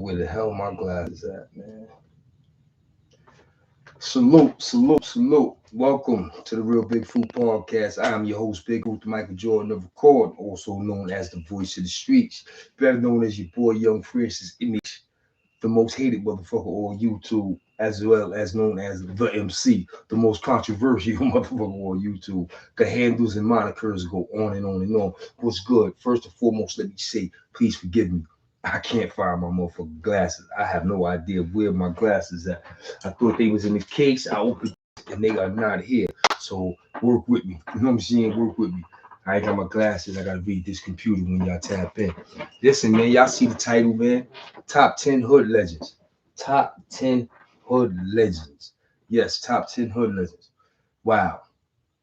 Where the hell my glasses at, man? Salute, salute, salute. Welcome to the Real Big Food Podcast. I am your host, Big Food, Michael Jordan of Record, also known as the voice of the streets, better known as your boy Young Francis Image, the most hated motherfucker on YouTube, as well as known as the MC, the most controversial motherfucker on YouTube. The handles and monikers go on and on and on. What's good? First and foremost, let me say, please forgive me. I can't find my motherfucking glasses. I have no idea where my glasses at. I thought they was in the case. I opened it and they are not here. So work with me. You know what I'm saying? Work with me. I ain't got my glasses. I gotta read this computer when y'all tap in. Listen, man, y'all see the title, man? Top 10 Hood Legends. Top 10 Hood Legends. Yes, top 10 Hood Legends. Wow.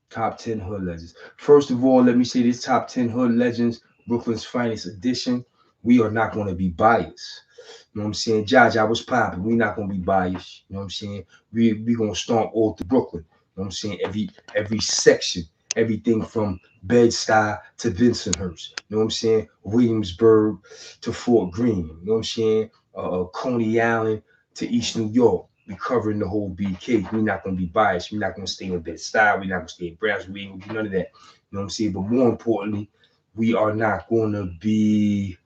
Top 10 Hood Legends. First of all, let me say this top 10 Hood Legends, Brooklyn's finest edition. We are not going to be biased. You know what I'm saying? Josh, I was popping. We're not going to be biased. You know what I'm saying? We going to stomp all through Brooklyn. You know what I'm saying? Every section, everything from Bed-Stuy to Bensonhurst. You know what I'm saying? Williamsburg to Fort Greene. You know what I'm saying? Coney Island to East New York. We covering the whole BK. We're not gonna be biased. We're not gonna stay on Bed-Stuy. We're not gonna stay in Brownsville. We ain't gonna do none of that. You know what I'm saying? But more importantly, we are not gonna be,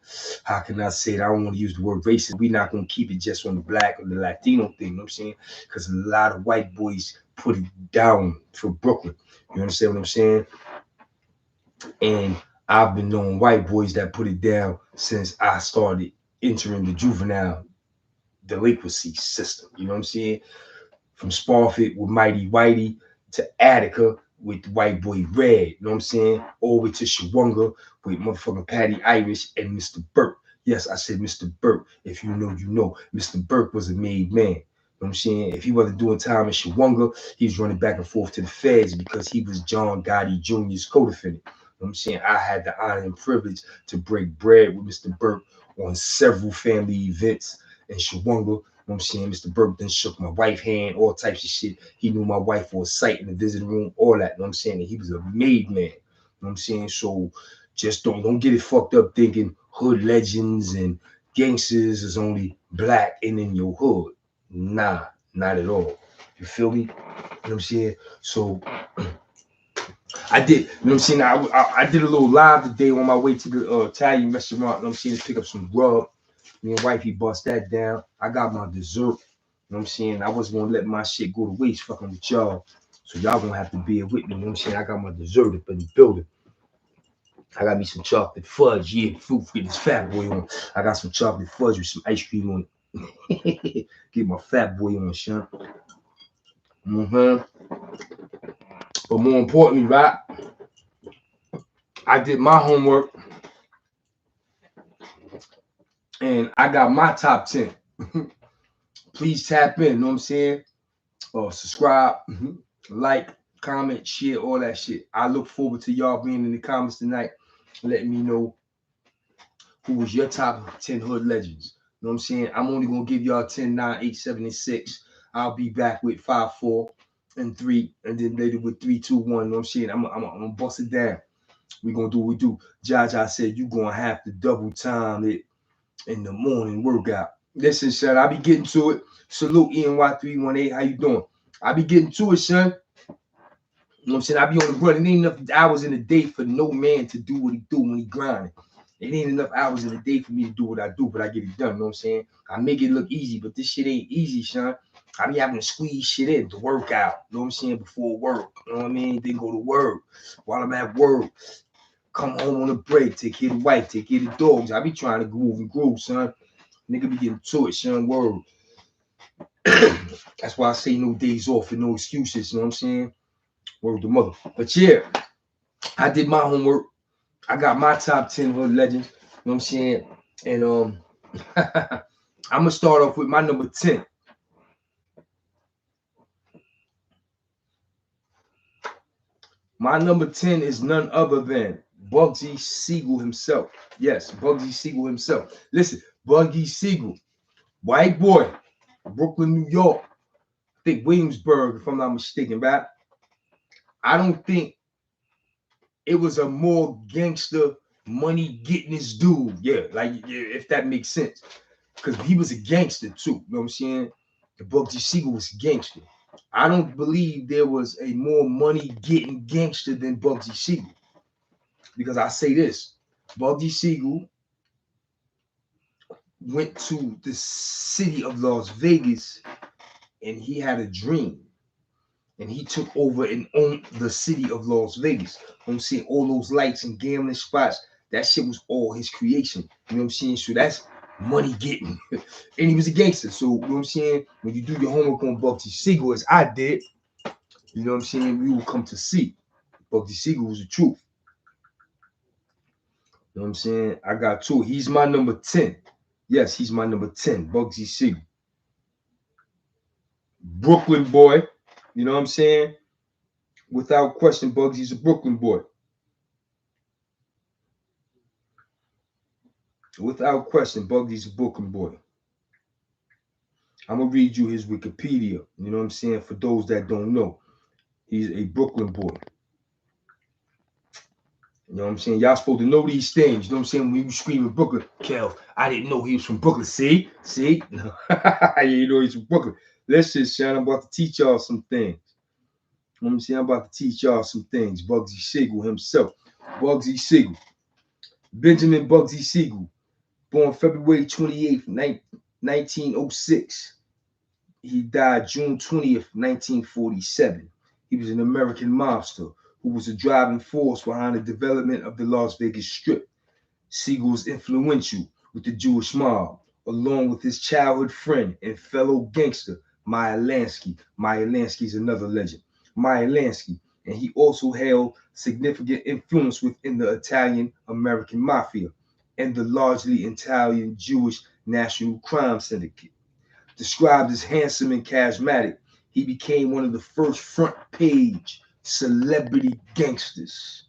how can I say it? I don't want to use the word racist. We're not gonna keep it just on the black or the Latino thing. You know what I'm saying? Because a lot of white boys put it down for Brooklyn. You understand what I'm saying? And I've been knowing white boys that put it down since I started entering the juvenile delinquency system. You know what I'm saying? From Sparford with Mighty Whitey to Attica with White Boy Red. You know what I'm saying? All the way to Shawunga with motherfucking Patty Irish and Mr. Burke. Yes, I said Mr. Burke. If you know, you know. Mr. Burke was a made man. You know what I'm saying? If he wasn't doing time in Shawunga, he was running back and forth to the feds because he was John Gotti Jr.'s co-defendant. You know what I'm saying? I had the honor and privilege to break bread with Mr. Burke on several family events in Shawunga. You know what I'm saying? Mr. Burke then shook my wife's hand, all types of shit. He knew my wife for a sight in the visiting room, all that. You know what I'm saying? And he was a made man. You know what I'm saying? So just don't get it fucked up thinking hood legends and gangsters is only black and in your hood. Nah, not at all. You feel me? You know what I'm saying? So I did, you know what I'm saying? I did a little live today on my way to the Italian restaurant, you know what I'm saying, to pick up some grub. Me and wifey bust that down. I got my dessert. You know what I'm saying? I wasn't gonna let my shit go to waste fucking with y'all. So y'all gonna have to bear with me. You know what I'm saying? I got my dessert up in the building. I got me some chocolate fudge. Yeah, fruit get this fat boy on. I got some chocolate fudge with some ice cream on it. Get my fat boy on, son. Mm-hmm. But more importantly, right? I did my homework and I got my top 10. Please tap in, you know what I'm saying? Subscribe, like, comment, share, all that shit. I look forward to y'all being in the comments tonight, letting me know who was your top 10 hood legends. You know what I'm saying? I'm only gonna give y'all 10, 9, 8, 7, and 6. I'll be back with 5, 4, and 3, and then later with 3, 2, 1. You know what I'm saying? I'm gonna bust it down. We're gonna do what we do. Jaja said you gonna have to double time it in the morning workout. Listen, son, I be getting to it. Salute ENY318. How you doing? I be getting to it, son. You know what I'm saying? I be on the run. It ain't enough hours in the day for no man to do what he do when he grinding. It ain't enough hours in the day for me to do what I do, but I get it done. You know what I'm saying? I make it look easy, but this shit ain't easy, son. I be having to squeeze shit in to work out. You know what I'm saying? Before work. You know what I mean? Then go to work. While I'm at work, come home on a break, take care of the wife, take care of the dogs. I be trying to groove and groove, son. Nigga be getting to it, son. Word. That's why I say no days off and no excuses. You know what I'm saying? Word to mother. But yeah, I did my homework. I got my top 10 hood legends. You know what I'm saying? And I'm gonna start off with my number 10. My number 10 is none other than Bugsy Siegel himself. Yes, Bugsy Siegel himself. Listen, Bugsy Siegel, white boy, Brooklyn, New York. I think Williamsburg, if I'm not mistaken, right? I don't think it was a more gangster money getting this dude. Yeah, like yeah, if that makes sense. because he was a gangster too. You know what I'm saying? The Bugsy Siegel was a gangster. I don't believe there was a more money getting gangster than Bugsy Siegel. Because I say this, Bugsy Siegel went to the city of Las Vegas and he had a dream. And he took over and owned the city of Las Vegas. I'm seeing all those lights and gambling spots. That shit was all his creation. You know what I'm saying? So that's money getting. And he was a gangster. So you know what I'm saying? When you do your homework on Bugsy Siegel, as I did, you know what I'm saying? You will come to see Bugsy Siegel was the truth. You know what I'm saying? I got two. He's my number 10. Yes, he's my number 10, Bugsy Siegel. Brooklyn boy. You know what I'm saying? Without question, Bugsy's a Brooklyn boy. Without question, Bugsy's a Brooklyn boy. I'm going to read you his Wikipedia. You know what I'm saying? For those that don't know, he's a Brooklyn boy. You know what I'm saying? Y'all supposed to know these things. You know what I'm saying? When you screaming Brooklyn, Kel, I didn't know he was from Brooklyn. See? You know he's from Brooklyn. Listen, son, I'm about to teach y'all some things. You know what I'm saying? I'm about to teach y'all some things. Bugsy Siegel himself. Bugsy Siegel. Benjamin Bugsy Siegel. Born February 28th, 1906. He died June 20th, 1947. He was an American mobster who was a driving force behind the development of the Las Vegas Strip. Siegel was influential with the Jewish mob, along with his childhood friend and fellow gangster, Meyer Lansky. Meyer Lansky is another legend. Meyer Lansky, and he also held significant influence within the Italian-American Mafia and the largely Italian Jewish National Crime Syndicate. Described as handsome and charismatic, he became one of the first front-page celebrity gangsters.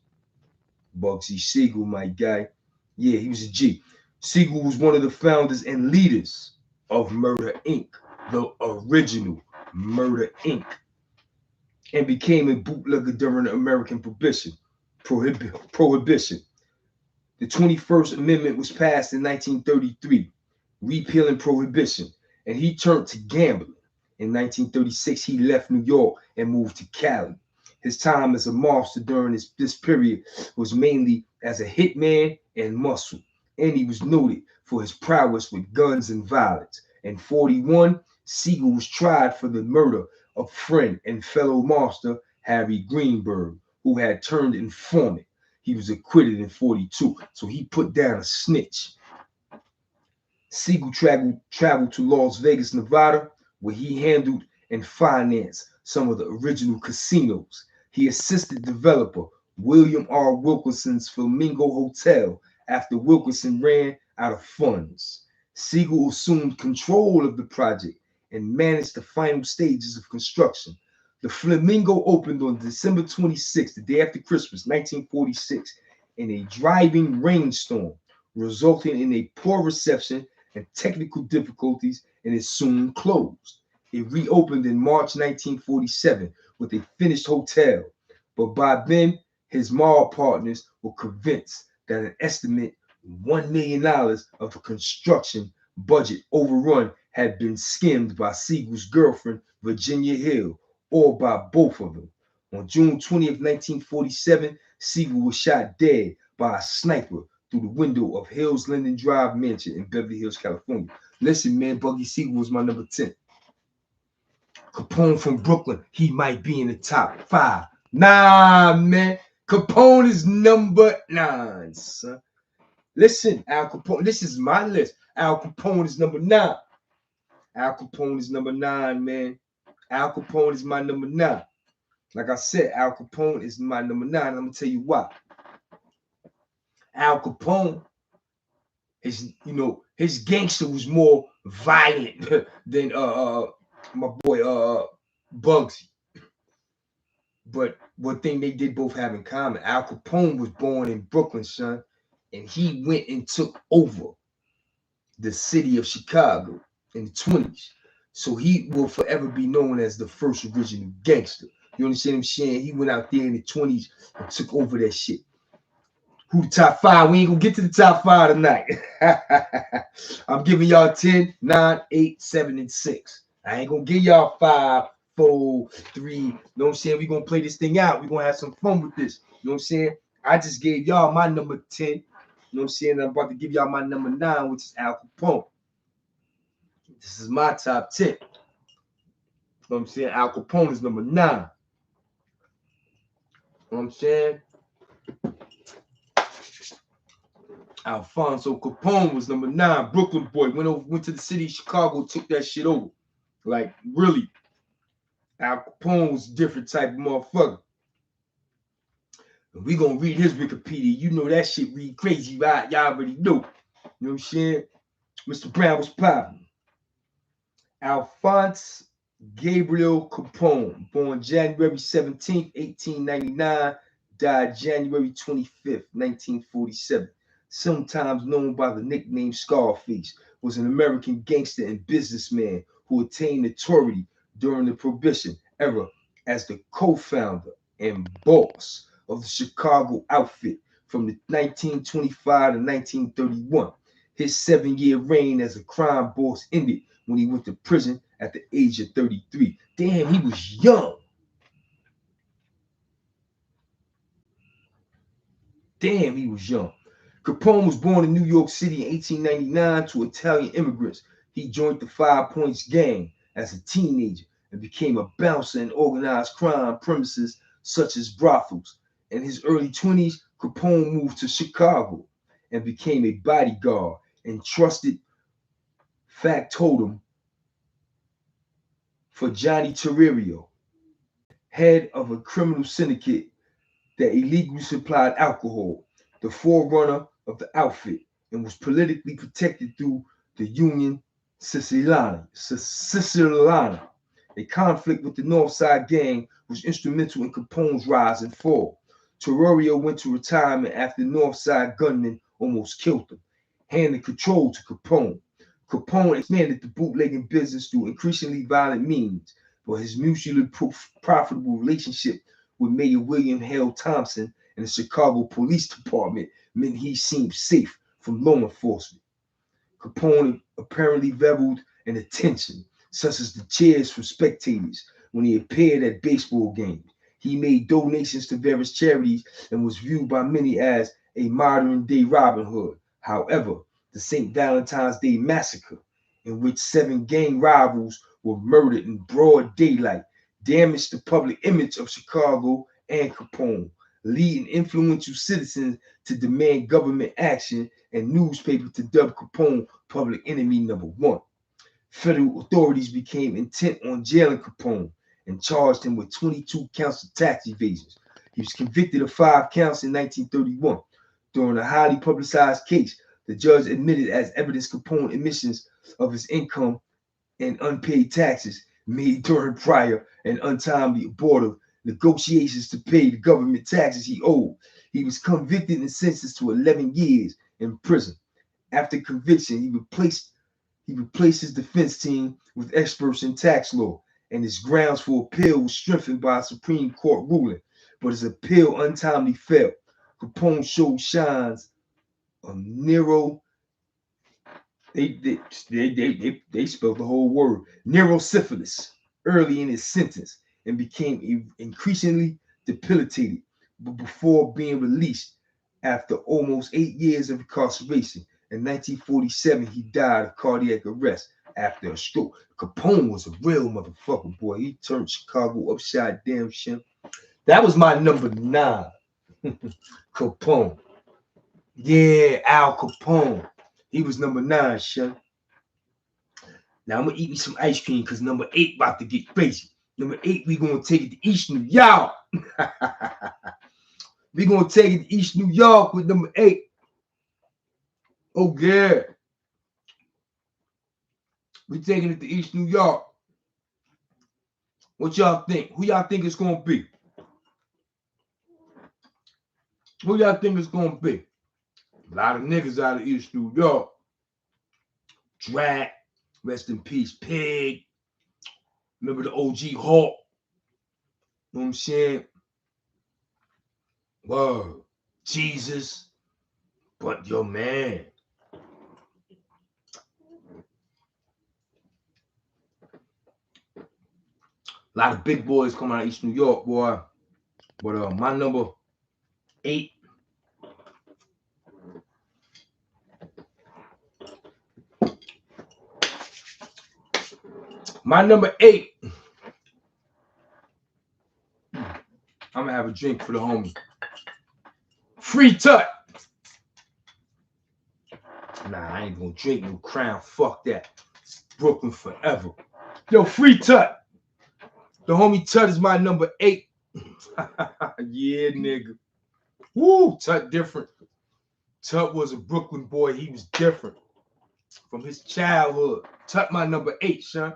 Bugsy Siegel, my guy. Yeah, he was a G. Siegel was one of the founders and leaders of Murder Inc., the original Murder Inc., and became a bootlegger during the American Prohibition. The 21st Amendment was passed in 1933, repealing Prohibition, and he turned to gambling. In 1936, he left New York and moved to Cali. His time as a mobster during this period was mainly as a hitman and muscle, and he was noted for his prowess with guns and violence. In 1941, Siegel was tried for the murder of friend and fellow mobster Harry Greenberg, who had turned informant. He was acquitted in 1942, so he put down a snitch. Siegel traveled to Las Vegas, Nevada, where he handled and financed some of the original casinos. He assisted developer William R. Wilkinson's Flamingo Hotel after Wilkinson ran out of funds. Siegel assumed control of the project and managed the final stages of construction. The Flamingo opened on December 26th, the day after Christmas, 1946, in a driving rainstorm, resulting in a poor reception and technical difficulties, and it soon closed. It reopened in March 1947 with a finished hotel, but by then, his mob partners were convinced that an estimate $1 million of the construction budget overrun had been skimmed by Siegel's girlfriend, Virginia Hill, or by both of them. On June 20th, 1947, Siegel was shot dead by a sniper through the window of Hill's Linden Drive mansion in Beverly Hills, California. Listen, man, Bugsy Siegel was my number 10. Capone from Brooklyn, he might be in the top 5. Nah, man. Capone is number 9, son. Listen, Al Capone, this is my list. Al Capone is number 9. Al Capone is number 9, man. Al Capone is my number 9. Like I said, Al Capone is my number 9. I'm going to tell you why. Al Capone, his gangster was more violent than my boy Bugsy. But one thing they did both have in common, Al Capone was born in Brooklyn, son, and he went and took over the city of Chicago in the 1920s. So he will forever be known as the first original gangster. You understand what I'm saying? He went out there in the 1920s and took over that shit. Who the top five? We ain't gonna get to the top five tonight. I'm giving y'all 10, 9, 8, 7, and 6. I ain't gonna give y'all 5, 4, 3. You know what I'm saying? We're gonna play this thing out. We're gonna have some fun with this. You know what I'm saying? I just gave y'all my number 10. You know what I'm saying? I'm about to give y'all my number 9, which is Al Capone. This is my top 10. You know what I'm saying? Al Capone is number 9. You know what I'm saying? Alfonso Capone was number 9. Brooklyn boy. Went to the city of Chicago, took that shit over. Like, really. Al Capone was a different type of motherfucker. And we gonna read his Wikipedia. You know that shit read crazy, right? Y'all already know. You know what I'm saying? Mr. Brown was popping. Alphonse Gabriel Capone, born January 17th, 1899, died January 25th, 1947. Sometimes known by the nickname Scarface, was an American gangster and businessman who attained notoriety during the Prohibition era as the co-founder and boss of the Chicago outfit from the 1925 to 1931. His 7-year reign as a crime boss ended when he went to prison at the age of 33. Damn, he was young. Damn, he was young. Capone was born in New York City in 1899 to Italian immigrants. He joined the 5 Points gang as a teenager and became a bouncer in organized crime premises such as brothels. In his early 20s, Capone moved to Chicago and became a bodyguard and trusted factotum for Johnny Terrerio, head of a criminal syndicate that illegally supplied alcohol, the forerunner of the outfit, and was politically protected through the Union Siciliana. A conflict with the Northside gang was instrumental in Capone's rise and fall. Terrerio went to retirement after Northside gunmen almost killed him, handing control to Capone. Capone expanded the bootlegging business through increasingly violent means, but his mutually profitable relationship with Mayor William Hale Thompson and the Chicago Police Department meant he seemed safe from law enforcement. Capone apparently reveled in attention, such as the cheers from spectators when he appeared at baseball games. He made donations to various charities and was viewed by many as a modern-day Robin Hood. However, the St. Valentine's Day Massacre, in which 7 gang rivals were murdered in broad daylight, damaged the public image of Chicago and Capone, leading influential citizens to demand government action and newspapers to dub Capone public enemy number 1. Federal authorities became intent on jailing Capone and charged him with 22 counts of tax evasions. He was convicted of 5 counts in 1931. During a highly publicized case, the judge admitted as evidence Capone admissions of his income and unpaid taxes made during prior and untimely abortive negotiations to pay the government taxes he owed. He was convicted and sentenced to 11 years in prison. After conviction, he replaced his defense team with experts in tax law, and his grounds for appeal was strengthened by a Supreme Court ruling, but his appeal untimely fell. Capone showed signs of they spelled the whole word, neurosyphilis, early in his sentence and became increasingly debilitated, but before being released after almost 8 years of incarceration. In 1947, he died of cardiac arrest after a stroke. Capone was a real motherfucker, boy. He turned Chicago upside down, shit. That was my number 9. Capone. Yeah, Al Capone. He was number 9, shit. Now I'm gonna eat me some ice cream because number 8 about to get crazy. Number 8, we gonna take it to East New York. We gonna take it to East New York with number 8. Oh yeah. We taking it to East New York. What y'all think? Who y'all think it's gonna be? Who y'all think it's gonna be? A lot of niggas out of East New York. Drat, rest in peace, Pig. Remember the OG Hawk? You know what I'm saying? Whoa, Jesus. But yo, man, a lot of big boys come out of East New York, boy. But my number 8. My number 8. I'm gonna have a drink for the homie. Free Tut. Nah, I ain't gonna drink no Crown. Fuck that. Brooklyn forever. Yo, Free Tut. The homie Tut is my number 8. Yeah, nigga. Woo, Tut different. Tut was a Brooklyn boy. He was different from his childhood. Tut my number 8, son.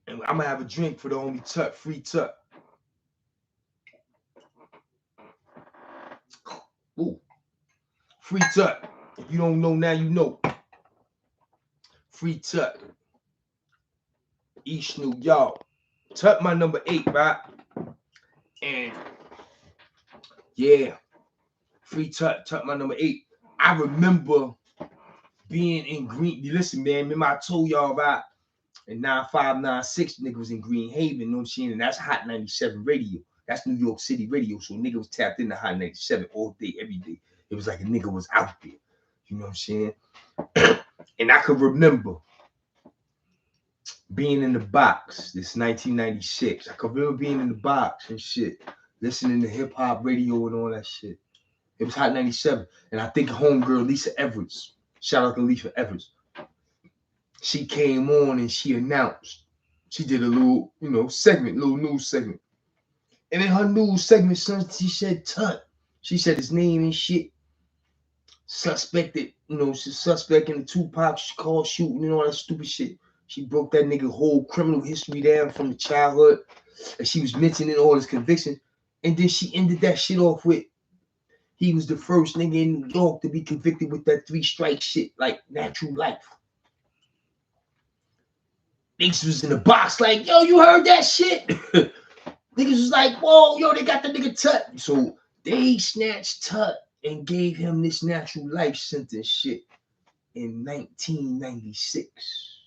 And I'm gonna have a drink for the homie Tut. Free Tut. Ooh. Free Tut. If you don't know now, you know. Free Tut. East New York. Tut my number 8, right? And yeah, Free Tut. Tut my number 8. I remember being in Green. Listen, man, remember I told y'all about in 9596 nigga was in Green Haven, you know what I'm saying? And that's Hot 97 radio. That's New York City radio. So nigga was tapped into Hot 97 all day, every day. It was like a nigga was out there. You know what I'm saying? And I could remember being in the box. This 1996. I could remember being in the box and shit, listening to hip hop radio and all that shit. It was Hot 97. And I think homegirl Lisa Everett. Shout out to Lisa Everett. She came on and she announced. She did a little, segment, little news segment. And in her news segment, son, she said Tut. She said his name and shit. Suspected, she's suspect in the Tupac call shooting and all that stupid shit. She broke that nigga whole criminal history down from the childhood. And she was mentioning all his convictions. And then she ended that shit off with, he was the first nigga in New York to be convicted with that 3 strike shit, like natural life. Niggas was in the box like, yo, you heard that shit? Niggas was like, whoa, yo, they got the nigga Tut. So they snatched Tut and gave him this natural life sentence shit in 1996.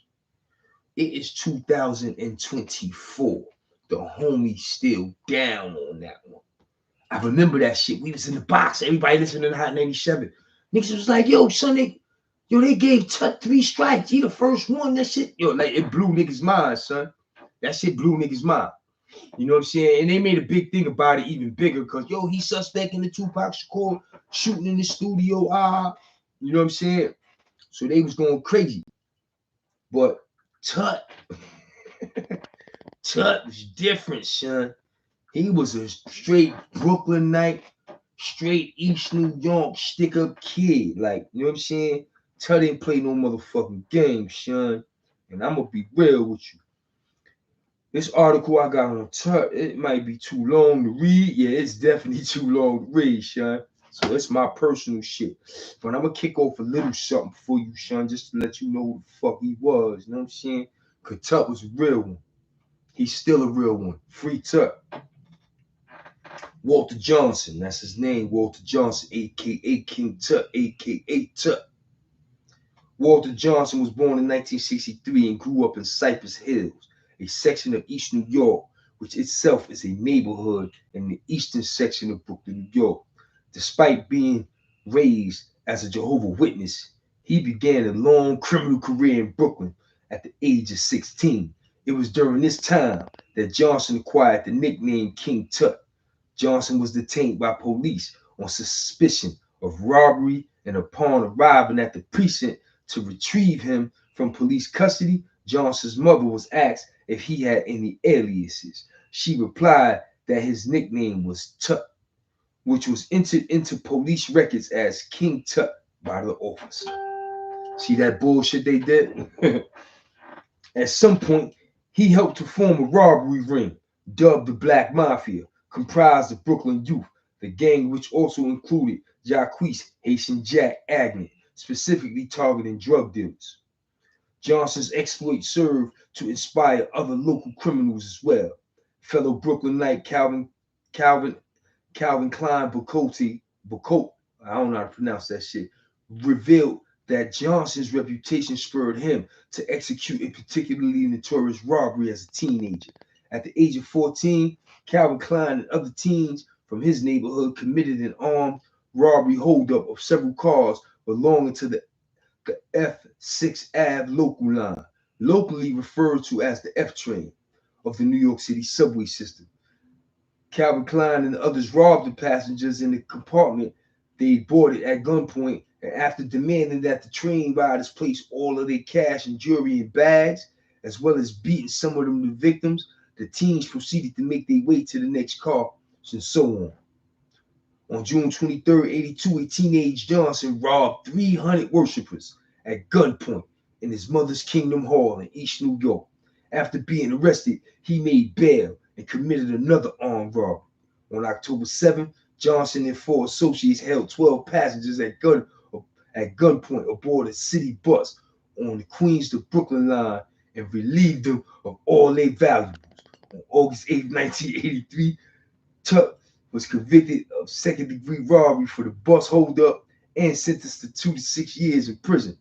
It is 2024. The homie still down on that one. I remember that shit. We was in the box. Everybody listening to Hot 97. Niggas was like, yo, son, they gave Tut 3 strikes. He the first one. That shit, like it blew niggas' mind, son. That shit blew niggas' mind. You know what I'm saying? And they made a big thing about it, even bigger, because he suspect in the Tupac Shakur shooting in the studio. You know what I'm saying? So they was going crazy. But Tut, Tut was different, son. He was a straight Brooklynite, straight East New York stick-up kid. Like, you know what I'm saying? Tut didn't play no motherfucking game, son. And I'm going to be real with you. This article I got on Tut, it might be too long to read. Yeah, it's definitely too long to read, son. So it's my personal shit. But I'm going to kick off a little something for you, son, just to let you know who the fuck he was. You know what I'm saying? Because Tut was a real one. He's still a real one. Free Tut. Walter Johnson, that's his name, Walter Johnson, a.k.a. King Tut, a.k.a. Tut. Walter Johnson was born in 1963 and grew up in Cypress Hills, a section of East New York, which itself is a neighborhood in the eastern section of Brooklyn, New York. Despite being raised as a Jehovah's Witness, he began a long criminal career in Brooklyn at the age of 16. It was during this time that Johnson acquired the nickname King Tut. Johnson was detained by police on suspicion of robbery, and upon arriving at the precinct to retrieve him from police custody, Johnson's mother was asked if he had any aliases. She replied that his nickname was Tut, which was entered into police records as King Tut by the officer. See that bullshit they did? At some point, he helped to form a robbery ring dubbed the Black Mafia, comprised of Brooklyn youth, the gang which also included Jacquees Haitian Jack Agnew, specifically targeting drug dealers. Johnson's exploits served to inspire other local criminals as well. Fellow Brooklynite Calvin Calvin Klein Bucote, I don't know how to pronounce that shit, revealed that Johnson's reputation spurred him to execute a particularly notorious robbery as a teenager. At the age of 14, Calvin Klein and other teens from his neighborhood committed an armed robbery holdup of several cars belonging to the F6 Ave local line, locally referred to as the F train of the New York City subway system. Calvin Klein and others robbed the passengers in the compartment they boarded at gunpoint, and after demanding that the train riders place all of their cash and jewelry in bags, as well as beating some of them the victims, the teens proceeded to make their way to the next car, and so on. On June 23rd, 82, a teenage Johnson robbed 300 worshipers at gunpoint in his mother's Kingdom Hall in East New York. After being arrested, he made bail and committed another armed robbery. On October 7th, Johnson and four associates held 12 passengers at gunpoint aboard a city bus on the Queens to Brooklyn line and relieved them of all their valuables. On August 8, 1983, Tuck was convicted of second-degree robbery for the bus holdup and sentenced to 2 to 6 years in prison.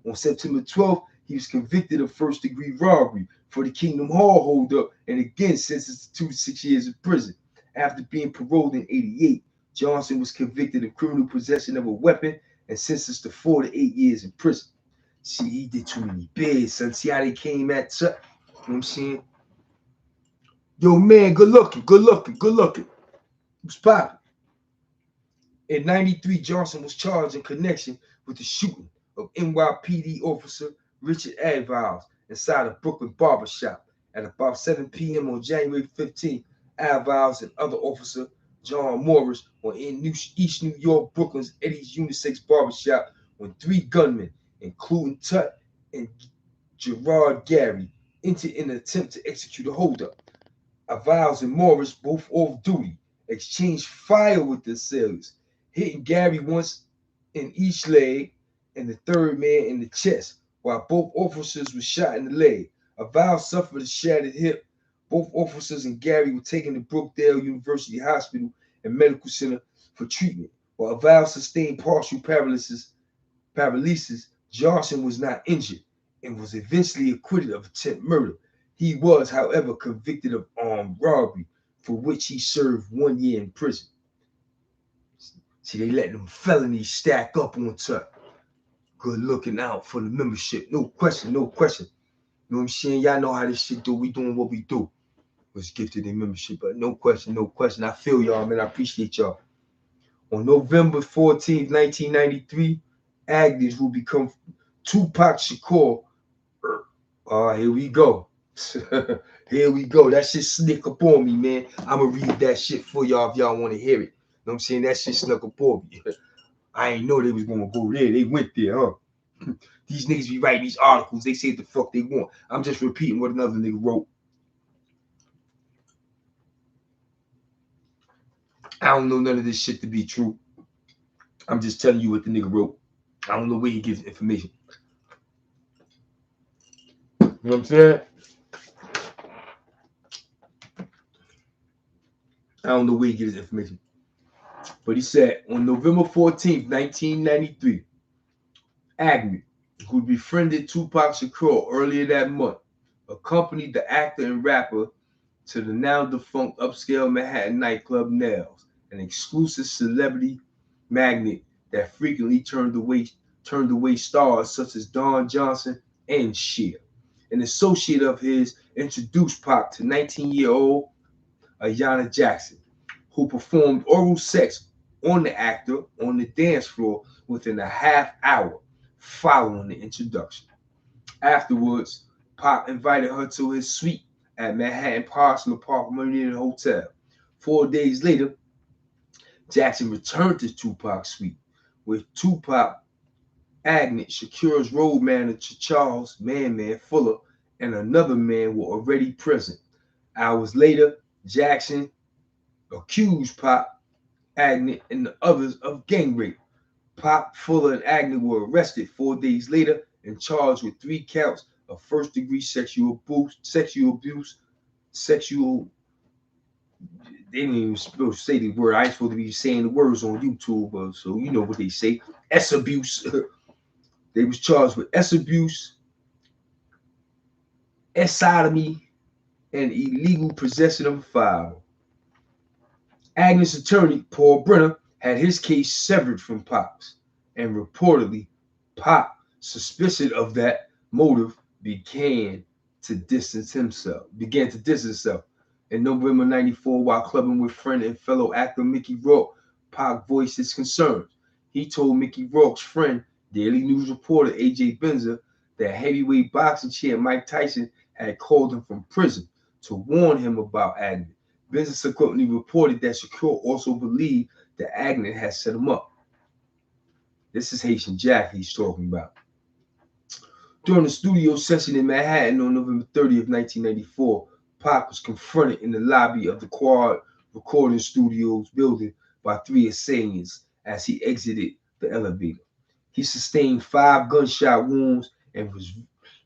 On September 12th, he was convicted of first-degree robbery for the Kingdom Hall holdup and again sentenced to 2 to 6 years in prison. After being paroled in 88, Johnson was convicted of criminal possession of a weapon and sentenced to 4 to 8 years in prison. See, he did too many bids, son. See how they came at Tuck? You know what I'm saying? Yo, man, good looking. What's poppin'? In 93, Johnson was charged in connection with the shooting of NYPD officer Richard Advocacy inside a Brooklyn barbershop. At about 7 p.m. on January 15th, Advocacy and other officer John Morris were in East New York, Brooklyn's Eddie's Unisex barbershop when 3 gunmen, including Tut and Gerard Gary, entered in an attempt to execute a holdup. Advocacy and Morris, both off duty, exchanged fire with the assailants, hitting Gary once in each leg and the third man in the chest, while both officers were shot in the leg. Advocacy suffered a shattered hip. Both officers and Gary were taken to Brookdale University Hospital and Medical Center for treatment. While Advocacy sustained partial paralysis, Johnson was not injured and was eventually acquitted of attempted murder. He was, however, convicted of armed robbery, for which he served 1 year in prison. See, they let them felonies stack up on Tuck. Good looking out for the membership. No question. You know what I'm saying? Y'all know how this shit do. We doing what we do. Was gifted in membership, but no question. I feel y'all, man. I appreciate y'all. On November 14th, 1993, Agnes will become Tupac Shakur. Here we go. Here we go. That shit sneak up on me, man. I'ma read that shit for y'all if y'all want to hear it. You know what I'm saying? That shit snuck up on me. I ain't know they was gonna go there. They went there, huh? These niggas be writing these articles. They say what the fuck they want. I'm just repeating what another nigga wrote. I don't know none of this shit to be true. I'm just telling you what the nigga wrote. I don't know where he gives information. You know what I'm saying? I don't know where he gets his information. But he said on November 14th, 1993, Agnew, who befriended Tupac Shakur earlier that month, accompanied the actor and rapper to the now defunct upscale Manhattan nightclub Nails, an exclusive celebrity magnet that frequently turned away stars such as Don Johnson and Cher. An associate of his introduced Pac to 19-year-old Ayanna Jackson, who performed oral sex on the actor on the dance floor within a half hour following the introduction. Afterwards, Pac invited her to his suite at Manhattan Parsons Park Marine Hotel. 4 days later, Jackson returned to Tupac's suite, with Tupac, Agnew, Shakur's road manager Charles Man Fuller, and another man were already present. Hours later, Jackson accused Pac, Agnew, and the others of gang rape. Pac, Fuller, and Agnew were arrested 4 days later and charged with 3 counts of first-degree sexual abuse. they didn't even supposed to say the word. I ain't supposed to be saying the words on YouTube, so you know what they say. S abuse. They was charged with S abuse, S sodomy, and illegal possession of a firearm. Agnes' attorney, Paul Brenner, had his case severed from Pac's, and reportedly, Pac, suspicious of that motive, began to distance himself. In November '94, while clubbing with friend and fellow actor Mickey Rourke, Pac voiced his concerns. He told Mickey Rourke's friend, Daily News reporter A.J. Benzer, that heavyweight boxing champ Mike Tyson had called him from prison to warn him about Agnes. Benzer subsequently reported that Shakur also believed that Agnes had set him up. This is Haitian Jack he's talking about. During a studio session in Manhattan on November 30th, 1994, Pac was confronted in the lobby of the Quad Recording Studios building by three assailants as he exited the elevator. He sustained 5 gunshot wounds and was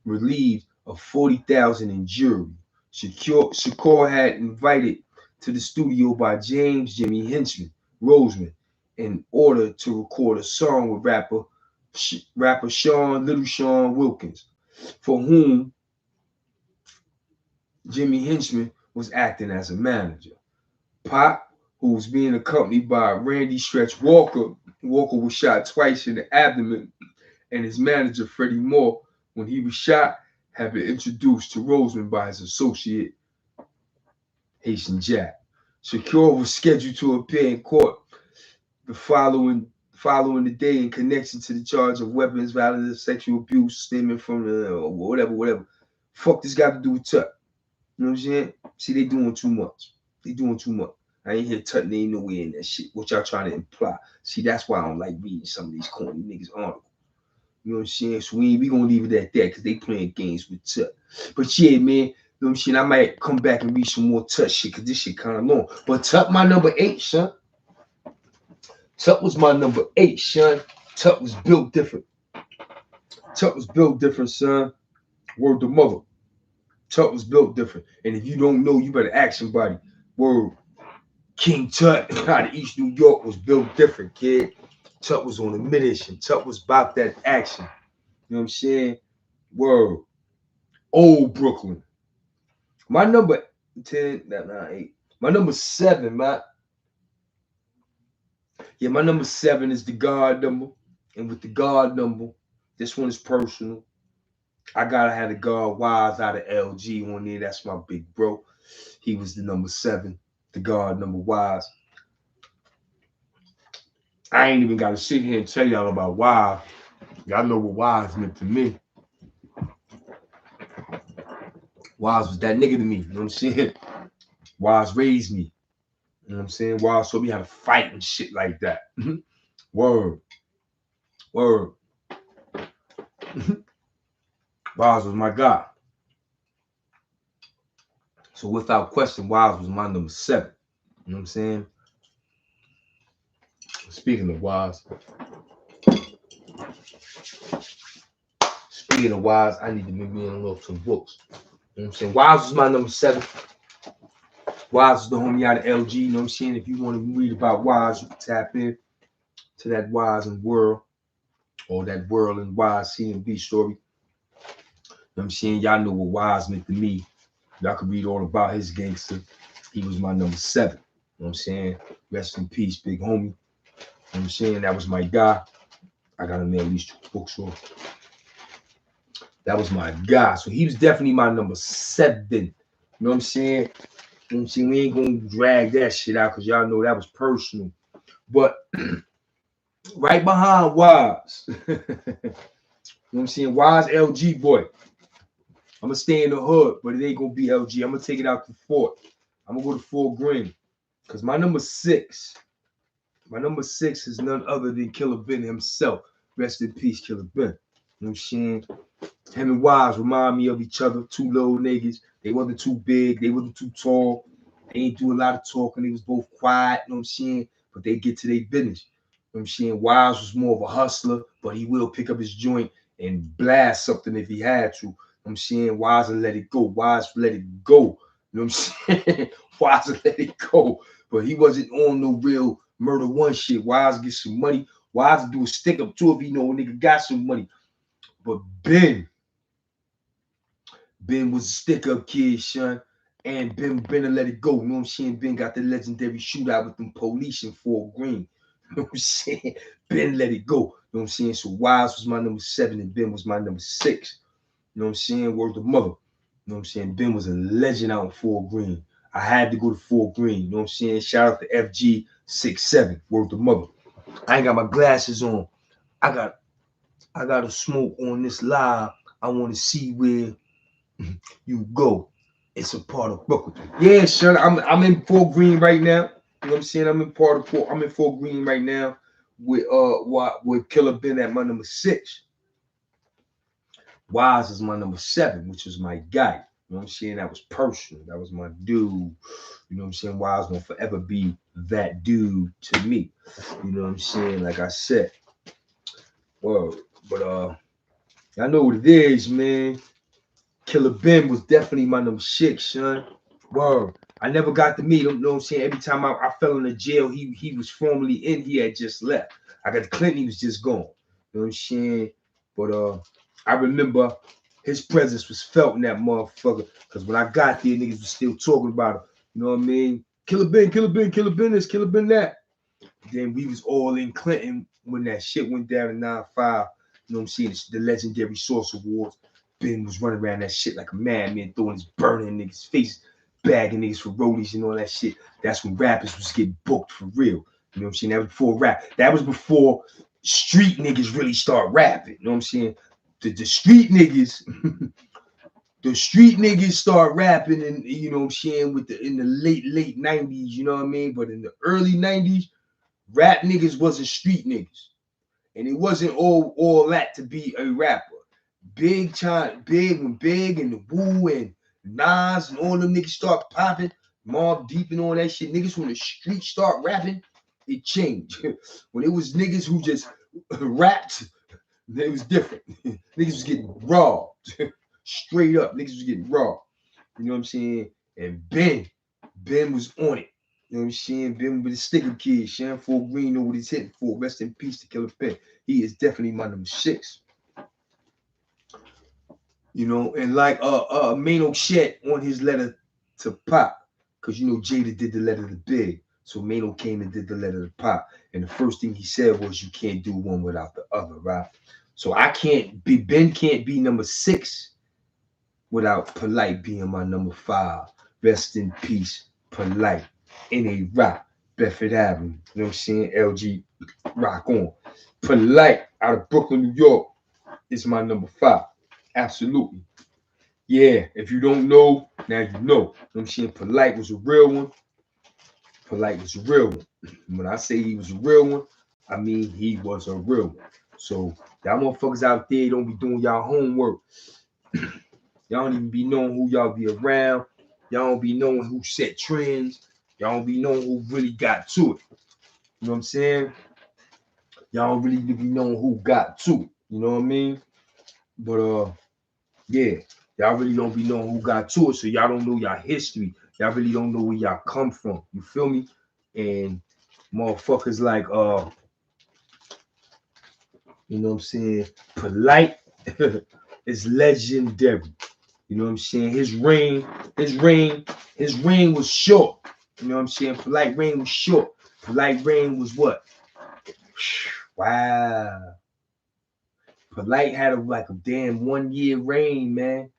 relieved of $40,000 in jury. Shakur had invited to the studio by James Jimmy Henchman Roseman in order to record a song with rapper Little Sean Wilkins, for whom Jimmy Henchman was acting as a manager. Pac, who was being accompanied by Randy Stretch Walker, was shot twice in the abdomen, and his manager Freddie Moore, when he was shot, had been introduced to Roseman by his associate Haitian Jack. Shakur was scheduled to appear in court the following the day in connection to the charge of weapons, violence, sexual abuse stemming from the whatever. Fuck this got to do with Tut. You know what I'm saying? See, they doing too much. I ain't hear Tut ain't nowhere in that shit. What y'all trying to imply? See, that's why I don't like reading some of these corny niggas articles. You know what I'm saying? So we gonna leave it at that because they playing games with Tut. But yeah, man, you know what I'm saying? I might come back and read some more Tut shit because this shit kind of long. But Tut my number 8, son. Tut was my number 8, son. Tut was built different. Son. Word to mother. Tut was built different. And if you don't know, you better ask somebody. Word. King Tut out of East New York was built different, kid. Tut was on a mission. Tut was about that action. You know what I'm saying? Word. Old Brooklyn. My number 10, 8. My number 7, man. Yeah, my number 7 is the God number. And with the God number, this one is personal. I gotta have the God Wise out of LG on there. That's my big bro. He was the number 7, the God number Wise. I ain't even gotta sit here and tell y'all about Wise. Y'all know what Wise meant to me. Wise was that nigga to me. You know what I'm saying? Wise raised me. You know what I'm saying? Wise showed me how to fight and shit like that. Word. Wise was my guy. So without question, Wise was my number 7. You know what I'm saying? Speaking of Wise, I need to be reading up some books. You know what I'm saying? Wise was my number 7. Wise was the homie out of LG. You know what I'm saying? If you want to read about Wise, you can tap in to that Wise and World, or that World and Wise CMB story. You know what I'm saying? Y'all know what Wise meant to me. Y'all can read all about his gangster. He was my number 7. You know what I'm saying? Rest in peace, big homie. You know what I'm saying? That was my guy. I gotta mail these 2 books off. That was my guy. So he was definitely my number 7. You know what I'm saying? You know what I'm saying? We ain't gonna drag that shit out because y'all know that was personal. But right behind Wise, you know what I'm saying? Wise LG boy. I'm gonna stay in the hood, but it ain't gonna be LG. I'm gonna take it out to Fort. I'm gonna go to Fort Greene. Because my number 6 is none other than Killer Ben himself. Rest in peace, Killer Ben. You know what I'm saying? Him and Wise remind me of each other. 2 little niggas. They wasn't too big. They wasn't too tall. They ain't do a lot of talking. They was both quiet. You know what I'm saying? But they get to their business. You know what I'm saying? Wise was more of a hustler, but he will pick up his joint and blast something if he had to. You know what I'm saying? Wise and let it go. Wise let it go. You know what I'm saying? Wise and let it go. But he wasn't on no real murder one shit. Wise get some money. Wise do a stick up too if he know a nigga got some money. But Ben was a stick up kid, son. And Ben to let it go. You know what I'm saying? Ben got the legendary shootout with them police in Fort Greene. You know what I'm saying? Ben let it go. You know what I'm saying? So Wise was my number 7 and Ben was my number 6. You know what I'm saying? Word to mother. You know what I'm saying? Ben was a legend out in Fort Greene. I had to go to Fort Greene. You know what I'm saying? Shout out to FG67. Word to mother. I ain't got my glasses on. I got a smoke on this live. I want to see where you go. It's a part of Brooklyn. Yeah, son. I'm in Fort Greene right now. You know what I'm saying? I'm in Fort Greene right now with Killer Ben at my number 6. Wise is my number 7, which was my guy. You know what I'm saying? That was personal. That was my dude. You know what I'm saying? Wise gonna forever be that dude to me. You know what I'm saying? Like I said. Well, but I know what it is, man. Killer Ben was definitely my number 6, son. Word. I never got to meet him. You know what I'm saying? Every time I fell into jail, he was formally in. He had just left. I got to Clinton, he was just gone. You know what I'm saying? But I remember his presence was felt in that motherfucker. Because when I got there, niggas was still talking about him. You know what I mean? Killer Ben, Killer Ben, Killer Ben this, Killer Ben that. Then we was all in Clinton when that shit went down in 9-5. You know what I'm saying? It's the legendary Source Awards. Ben was running around that shit like a madman, throwing his burning niggas' face, bagging niggas for rollies and all that shit. That's when rappers was getting booked for real. You know what I'm saying? That was before rap. That was before street niggas really start rapping. You know what I'm saying? The street niggas, the street niggas start rapping, and you know what I'm saying, in the late 90s. You know what I mean? But in the early 90s, rap niggas wasn't street niggas, and it wasn't all that to be a rapper. Big and the Wu and Nas and all them niggas start popping, Mobb Deep and all that shit. Niggas when the street start rapping, it changed. When it was niggas who just rapped, it was different. Niggas was getting raw, straight up. Niggas was getting raw. You know what I'm saying? And Ben was on it. You know what I'm saying? Ben with the sticker kid, Shan Fort Greene know what he's hitting for. Rest in peace to Killer Ben. He is definitely my number 6. You know, and like Mano Chet on his letter to Pop, because you know Jada did the letter to Big. So Mano came and did the letter to Pop. And the first thing he said was you can't do one without the other, right? So Ben can't be number 6 without Polite being my number 5. Rest in peace, Polite. N.A. Rock, Bedford Avenue. You know what I'm saying? LG Rock on. Polite out of Brooklyn, New York is my number 5. Absolutely. Yeah, if you don't know, now you know. You know what I'm saying? Polite was a real one. Polite was a real one. When I say he was a real one, I mean he was a real one. So y'all motherfuckers out there don't be doing y'all homework. Y'all don't even be knowing who y'all be around. Y'all don't be knowing who set trends. Y'all don't be knowing who really got to it. You know what I'm saying? Y'all don't really be knowing who got to it. You know what I mean? But yeah, y'all really don't be knowing who got to it, so y'all don't know y'all history. Y'all really don't know where y'all come from. You feel me? And motherfuckers like you know what I'm saying? Polite is legendary. You know what I'm saying? His reign was short. You know what I'm saying? Polite reign was short. Polite reign was what? Wow. Polite had like a damn 1-year reign, man,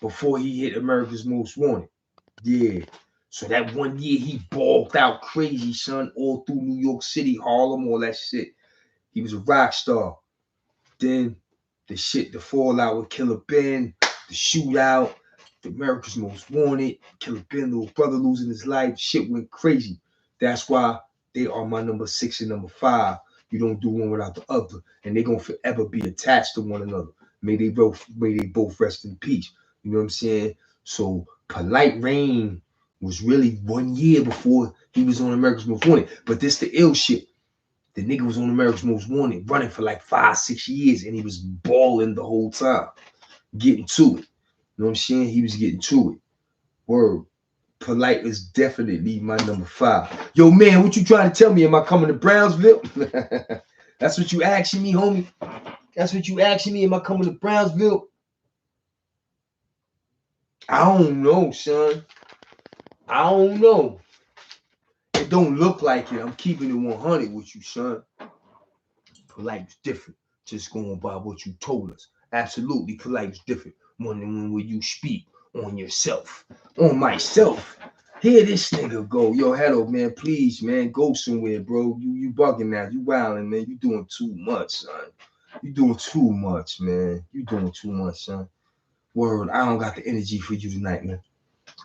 before he hit America's Most Wanted. Yeah. So that 1 year he balled out crazy, son, all through New York City, Harlem, all that shit. He was a rock star. Then the fallout with Killer Ben, the shootout, the America's Most Wanted, Killer Ben, little brother losing his life, shit went crazy. That's why they are my number 6 and number 5. You don't do one without the other, and they're gonna forever be attached to one another. May they both rest in peace. You know what I'm saying? So Polite reign was really 1 year before he was on America's Most Wanted. But this the ill shit. The nigga was on America's Most Wanted, running for like 5-6 years, and he was balling the whole time, getting to it. You know what I'm saying? He was getting to it. Word. Polite is definitely my number 5. Yo, man, what you trying to tell me? Am I coming to Brownsville? That's what you asking me, homie. That's what you asking me. Am I coming to Brownsville? I don't know, son. I don't know. It don't look like it. I'm keeping it 100 with you, son. Polite is different. Just going by what you told us. Absolutely, polite is different. When you speak on yourself, on myself. Here this nigga go. Yo, hello, man. Please, man, go somewhere, bro. You bugging now. You wilding, man. You doing too much, son. You doing too much, man. You doing too much, son. Word, I don't got the energy for you tonight, man.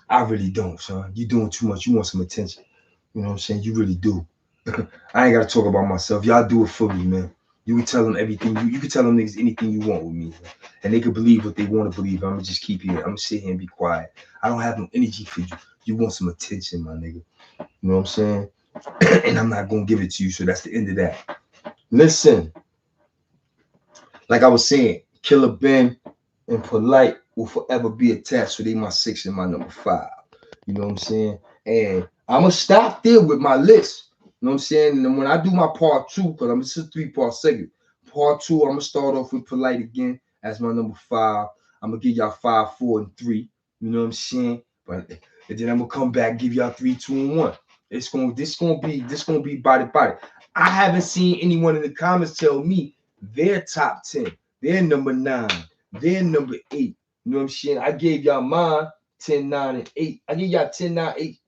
I really don't, son. You doing too much. You want some attention. You know what I'm saying? You really do. I ain't got to talk about myself. Y'all do it for me, man. You can tell them everything. You can tell them niggas anything you want with me, man. And they can believe what they want to believe. I'm going to just keep here. I'm going to sit here and be quiet. I don't have no energy for you. You want some attention, my nigga. You know what I'm saying? And I'm not going to give it to you. So that's the end of that. Listen. Like I was saying, Killer Ben and Polite will forever be attached. So they my 6 and my number 5. You know what I'm saying? And I'm going to stop there with my list. You know what I'm saying? And when I do my part 2, because I'm just a 3-part segment. Part 2, I'm going to start off with Polite again as my number 5. I'm going to give y'all 5, 4, and 3. You know what I'm saying? But and then I'm going to come back and give y'all 3, 2, and 1. This gonna be body. I haven't seen anyone in the comments tell me their top 10, their number 9, their number 8. You know what I'm saying? I gave y'all mine 10, 9, and 8. I gave y'all 10, 9, 8,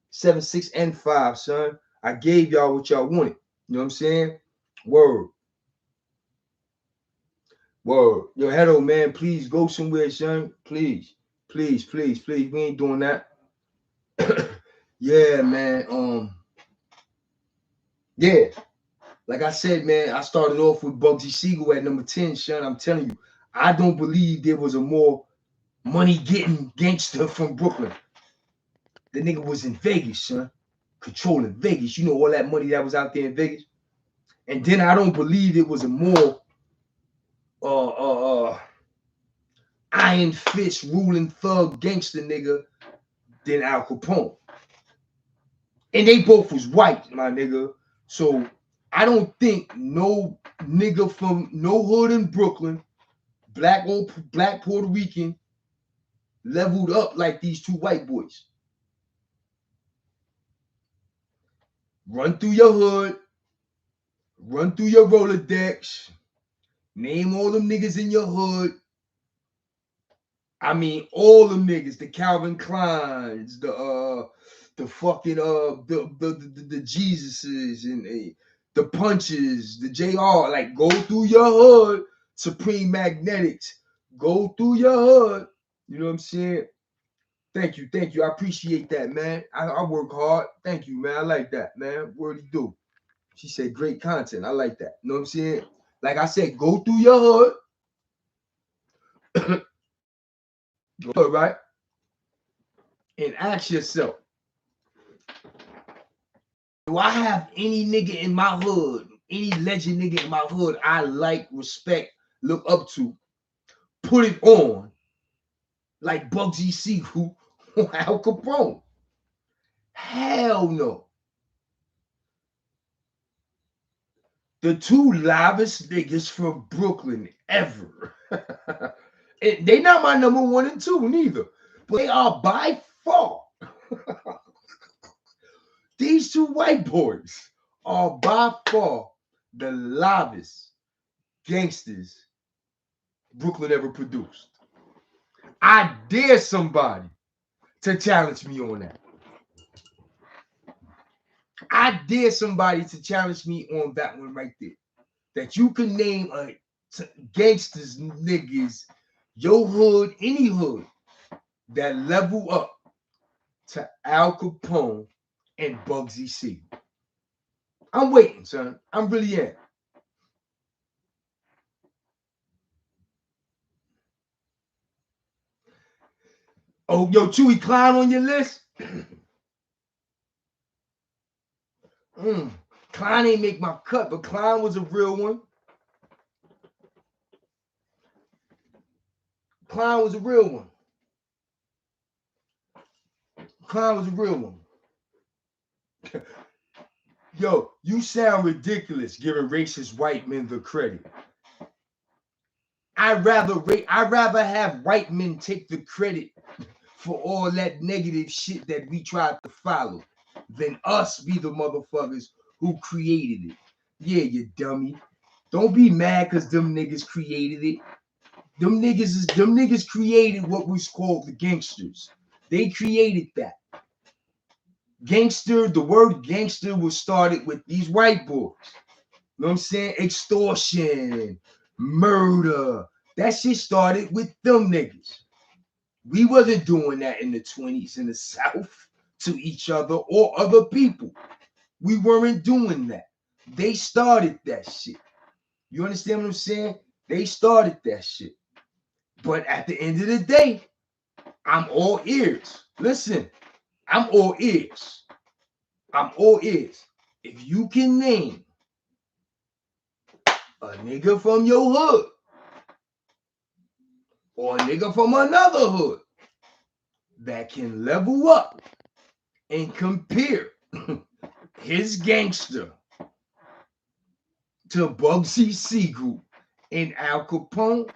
7, 6, and 5, son. I gave y'all what y'all wanted. You know what I'm saying? Word. Yo, hello, man. Please go somewhere, son. Please. We ain't doing that. Yeah, man. Yeah. Like I said, man, I started off with Bugsy Siegel at number 10, son. I'm telling you, I don't believe there was a more money-getting gangster from Brooklyn. The nigga was in Vegas, son. Controlling Vegas. You know all that money that was out there in Vegas? And then I don't believe it was a more iron fist ruling thug gangster nigga than Al Capone. And they both was white, my nigga. So I don't think no nigga from no hood in Brooklyn, black Puerto Rican, leveled up like these 2 white boys. Run through your hood, run through your Rolodex, name all them niggas in your hood. I mean, all them niggas, the Calvin Kleins, the fucking the Jesuses and the Punches, the JR. Like, go through your hood, Supreme Magnetics. Go through your hood. You know what I'm saying? Thank you. I appreciate that, man. I work hard. Thank you, man. I like that, man. Word you do. She said great content. I like that. You know what I'm saying? Like I said, go through your hood. Right? And ask yourself, do I have any nigga in my hood, any legend nigga in my hood I like, respect, look up to, put it on like Bugsy Siegel or Al Capone? Hell no. The 2 livest niggas from Brooklyn ever. They not my number 1 and 2 neither, but they are by far. These 2 white boys are by far the livest gangsters Brooklyn ever produced. I dare somebody to challenge me on that. I dare somebody to challenge me on that one right there. That you can name a gangsters, niggas, your hood, any hood, that level up to Al Capone and Bugsy Siegel. I'm waiting, son. I'm really am. Oh, yo, Chewy Klein on your list? Klein ain't make my cut, but Klein was a real one. Klein was a real one. Crime was a real one. Yo, you sound ridiculous giving racist white men the credit. I'd rather have white men take the credit for all that negative shit that we tried to follow than us be the motherfuckers who created it. Yeah, you dummy. Don't be mad because them niggas created it. Them niggas created what was called the gangsters. They created that. Gangster, the word gangster was started with these white boys. You know what I'm saying? Extortion, murder. That shit started with them niggas. We wasn't doing that in the 20s in the South to each other or other people. We weren't doing that. They started that shit. You understand what I'm saying? They started that shit. But at the end of the day, I'm all ears. Listen, I'm all ears. I'm all ears. If you can name a nigga from your hood or a nigga from another hood that can level up and compare his gangster to Bugsy Siegel and Al Capone,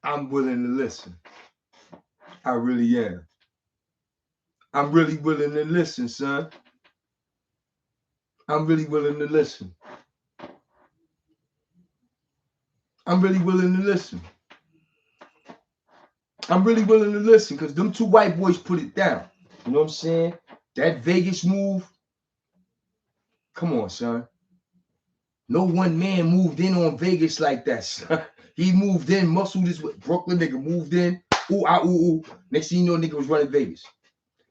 I'm willing to listen. I really am. I'm really willing to listen, son. I'm really willing to listen. I'm really willing to listen. I'm really willing to listen because them two white boys put it down. You know what I'm saying? That Vegas move. Come on, son. No one man moved in on Vegas like that, son. He moved in, muscled his way. Brooklyn nigga moved in. Ooh, ah, ooh, ooh. Next thing you know, nigga was running Vegas.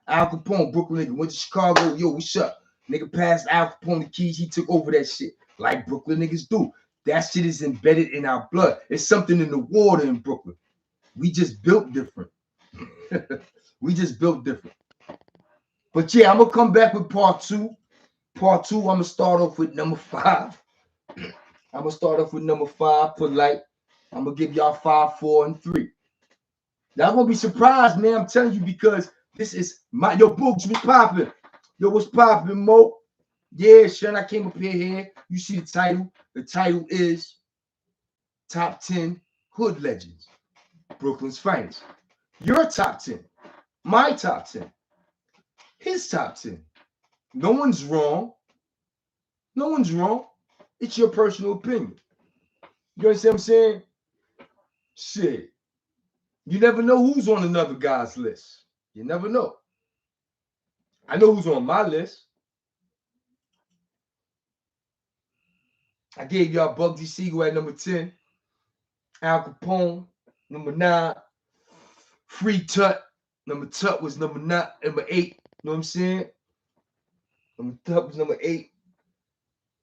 Al Capone, Brooklyn nigga, went to Chicago. Yo, what's up? Nigga passed Al Capone the keys. He took over that shit like Brooklyn niggas do. That shit is embedded in our blood. It's something in the water in Brooklyn. We just built different. We just built different. But yeah, I'm going to come back with part two. Part two, I'm going to start off with number 5. I'm going to start off with number 5, polite. I'm going to give y'all 5, 4, and 3. Y'all going to be surprised, man. I'm telling you because this is my, yo, Boogs, what's popping? Yo, what's popping, Mo? Yeah, Sean, I came up here. You see the title. The title is Top 10 Hood Legends, Brooklyn's Finest. Your top 10, my top 10, his top 10. No one's wrong. No one's wrong. It's your personal opinion. You understand what I'm saying? Shit. You never know who's on another guy's list. You never know. I know who's on my list. I gave y'all Bugsy Siegel at number 10. Al Capone, number 9. Free Tut. Number Tut was number 9, number 8. You know what I'm saying? Number Tut was number 8.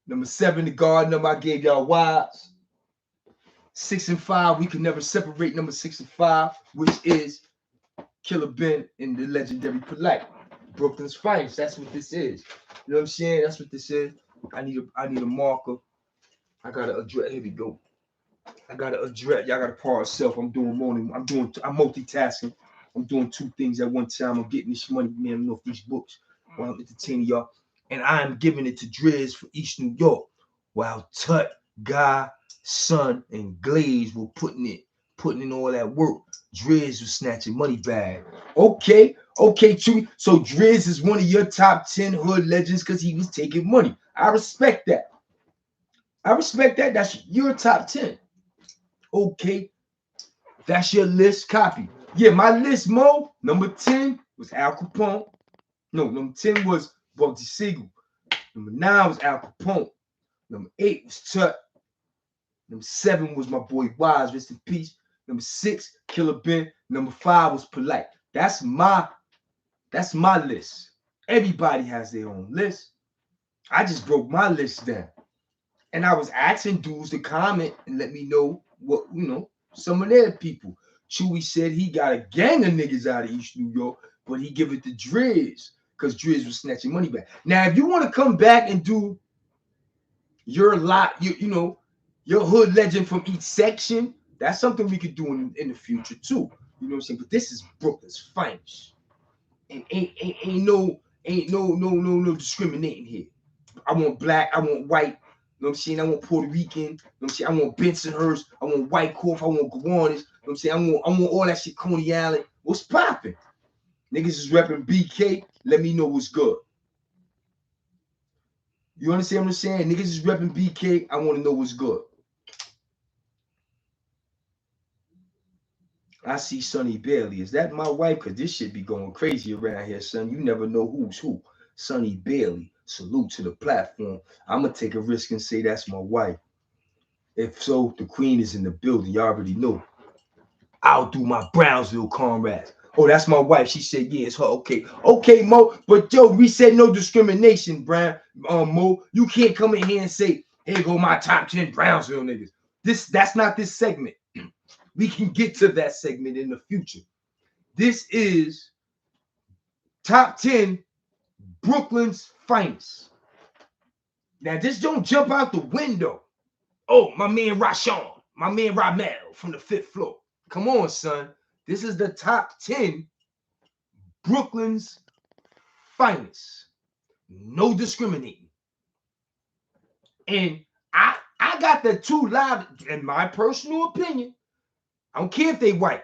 Number 7, the guard number I gave y'all Wise. 6 and 5, we can never separate number 6 and 5, which is Killer Ben and the legendary Polite. Brooklyn's Finest. That's what this is. You know what I'm saying? That's what this is. I need a marker. I gotta address. Here we go. I gotta address. Y'all gotta par yourself. I'm multitasking. I'm doing 2 things at one time. I'm getting this money, man, off these books while I'm entertaining y'all. And I'm giving it to Driz for East New York. While Tut, Guy, Son, and Glaze were putting in all that work. Driz was snatching money bag. Okay, Chewy. So Driz is one of your top 10 hood legends because he was taking money. I respect that. That's your top 10. Okay. That's your list. Copy. Yeah, my list, Mo. Number 10 was Al Capone. No, number 10 was Bugsy Siegel. Number 9 was Al Capone. Number 8 was Tut. Number 7 was my boy Wise, rest in peace. Number 6, Killer Ben. Number 5 was Polite. That's my list. Everybody has their own list. I just broke my list down. And I was asking dudes to comment and let me know what, some of their people. Chewy said he got a gang of niggas out of East New York, but he give it to Driz because Driz was snatching money back. Now, if you want to come back and do your lot, your hood legend from each section, that's something we could do in the future too. You know what I'm saying? But this is Brooklyn's Finest. And ain't no discriminating here. I want black, I want white, you know what I'm saying? I want Puerto Rican, you know what I'm saying? I want Bensonhurst, I want White Corf, I want Gowanus, you know what I'm saying? I want all that shit, Coney Island. What's popping? Niggas is repping BK. Let me know what's good. You understand what I'm saying? Niggas is repping BK. I want to know what's good. I see Sonny Bailey. Is that my wife? Because this shit be going crazy around here, son. You never know who's who. Sonny Bailey. Salute to the platform. I'm going to take a risk and say that's my wife. If so, the queen is in the building. You already know. I'll do my Brownsville comrades. Oh, that's my wife. She said, yeah, it's her. Okay. Okay, Mo. But yo, we said no discrimination, Mo. You can't come in here and say, here go my top 10 Brownsville niggas. That's not this segment. We can get to that segment in the future. This is top 10 Brooklyn's finest. Now, this don't jump out the window. Oh, my man Rashawn, my man Ramel from the 5th floor. Come on, son. This is the top 10 Brooklyn's finest. No discriminating. And I got the two live, in my personal opinion. I don't care if they white.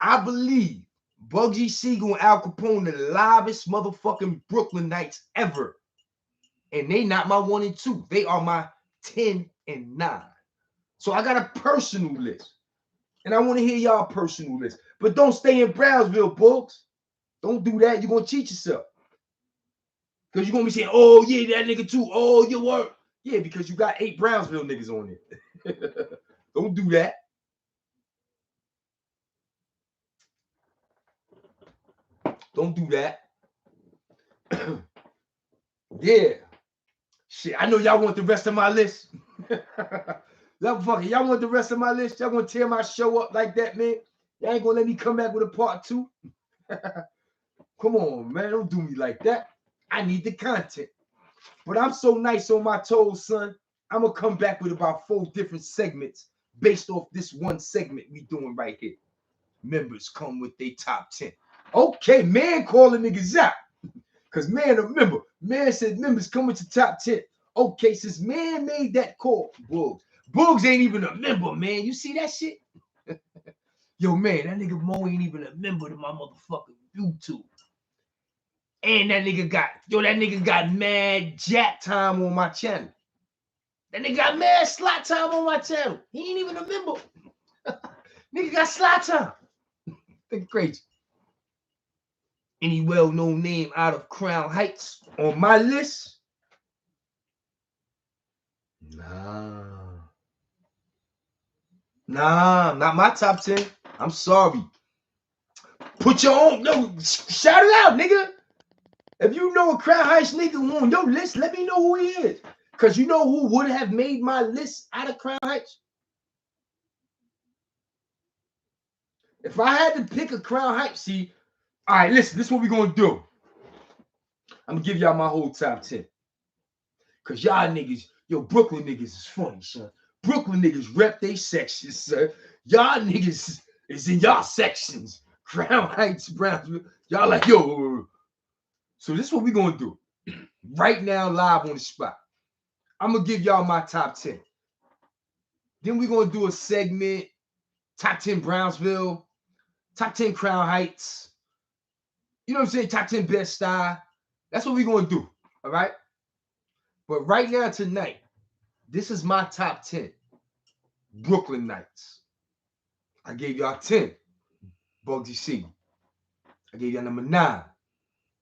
I believe Bugsy, Siegel, and Al Capone the livest motherfucking Brooklyn Knights ever. And they not my 1 and 2. They are my 10 and 9. So I got a personal list. And I want to hear y'all personal list. But don't stay in Brownsville, Bugs. Don't do that. You're going to cheat yourself. Because you're going to be saying, oh, yeah, that nigga too. Oh, you were. Yeah, because you got 8 Brownsville niggas on there. Don't do that. Don't do that. Yeah. Shit, I know y'all want the rest of my list. Y'all want the rest of my list? Y'all gonna tear my show up like that, man? Y'all ain't gonna let me come back with a part 2? Come on, man. Don't do me like that. I need the content. But I'm so nice on my toes, son. I'm gonna come back with about 4 different segments based off this one segment we doing right here. Members come with their top 10. Okay, man calling niggas out. Because man, remember, man said members come with the top 10. Okay, since man made that call, Bugs ain't even a member, man. You see that shit? Yo, man, that nigga Mo ain't even a member to my motherfucking YouTube. And that nigga got mad jack time on my channel. That nigga got mad slot time on my channel. He ain't even a member. Nigga got slot time. Think crazy. Any well-known name out of Crown Heights on my list? Nah, not my top 10. I'm sorry. Put your own, shout it out, nigga. If you know a Crown Heights nigga on your list, let me know who he is. Because you know who would have made my list out of Crown Heights? If I had to pick a Crown Heights, see, all right, listen, this is what we're going to do. I'm going to give y'all my whole top 10. Because y'all niggas, Brooklyn niggas is funny, son. Brooklyn niggas rep they sections, son. Y'all niggas is in y'all sections. Crown Heights, Brownsville. Y'all like, yo. So this is what we're going to do. Right now, live on the spot. I'm going to give y'all my top 10. Then we're going to do a segment, top 10 Brownsville, top 10 Crown Heights. You know what I'm saying? Top 10 best style. That's what we're going to do, all right? But right now, tonight, this is my top 10 Brooklyn Knights. I gave y'all 10, Bugsy Siegel. I gave y'all number 9,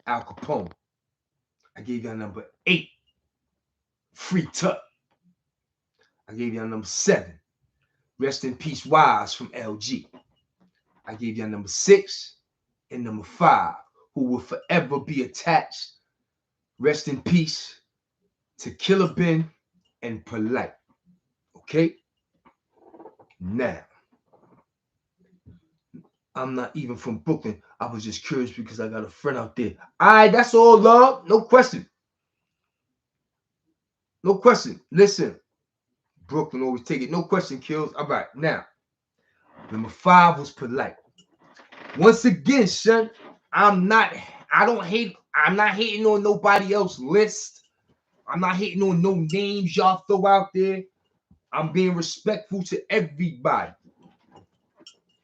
Al Capone. I gave y'all number 8, Free Tut. I gave y'all number 7, Rest in Peace Wise from LG. I gave y'all number 6 and number 5, who will forever be attached. Rest in peace to Killer Ben and Polite. Okay? Now, I'm not even from Brooklyn. I was just curious because I got a friend out there. All right, that's all, love. No question. No question. Listen, Brooklyn always take it. No question, kills. All right, now, number 5 was Polite. Once again, son, I'm not I'm not hating on nobody else's list. I'm not hating on no names y'all throw out there. I'm being respectful to everybody.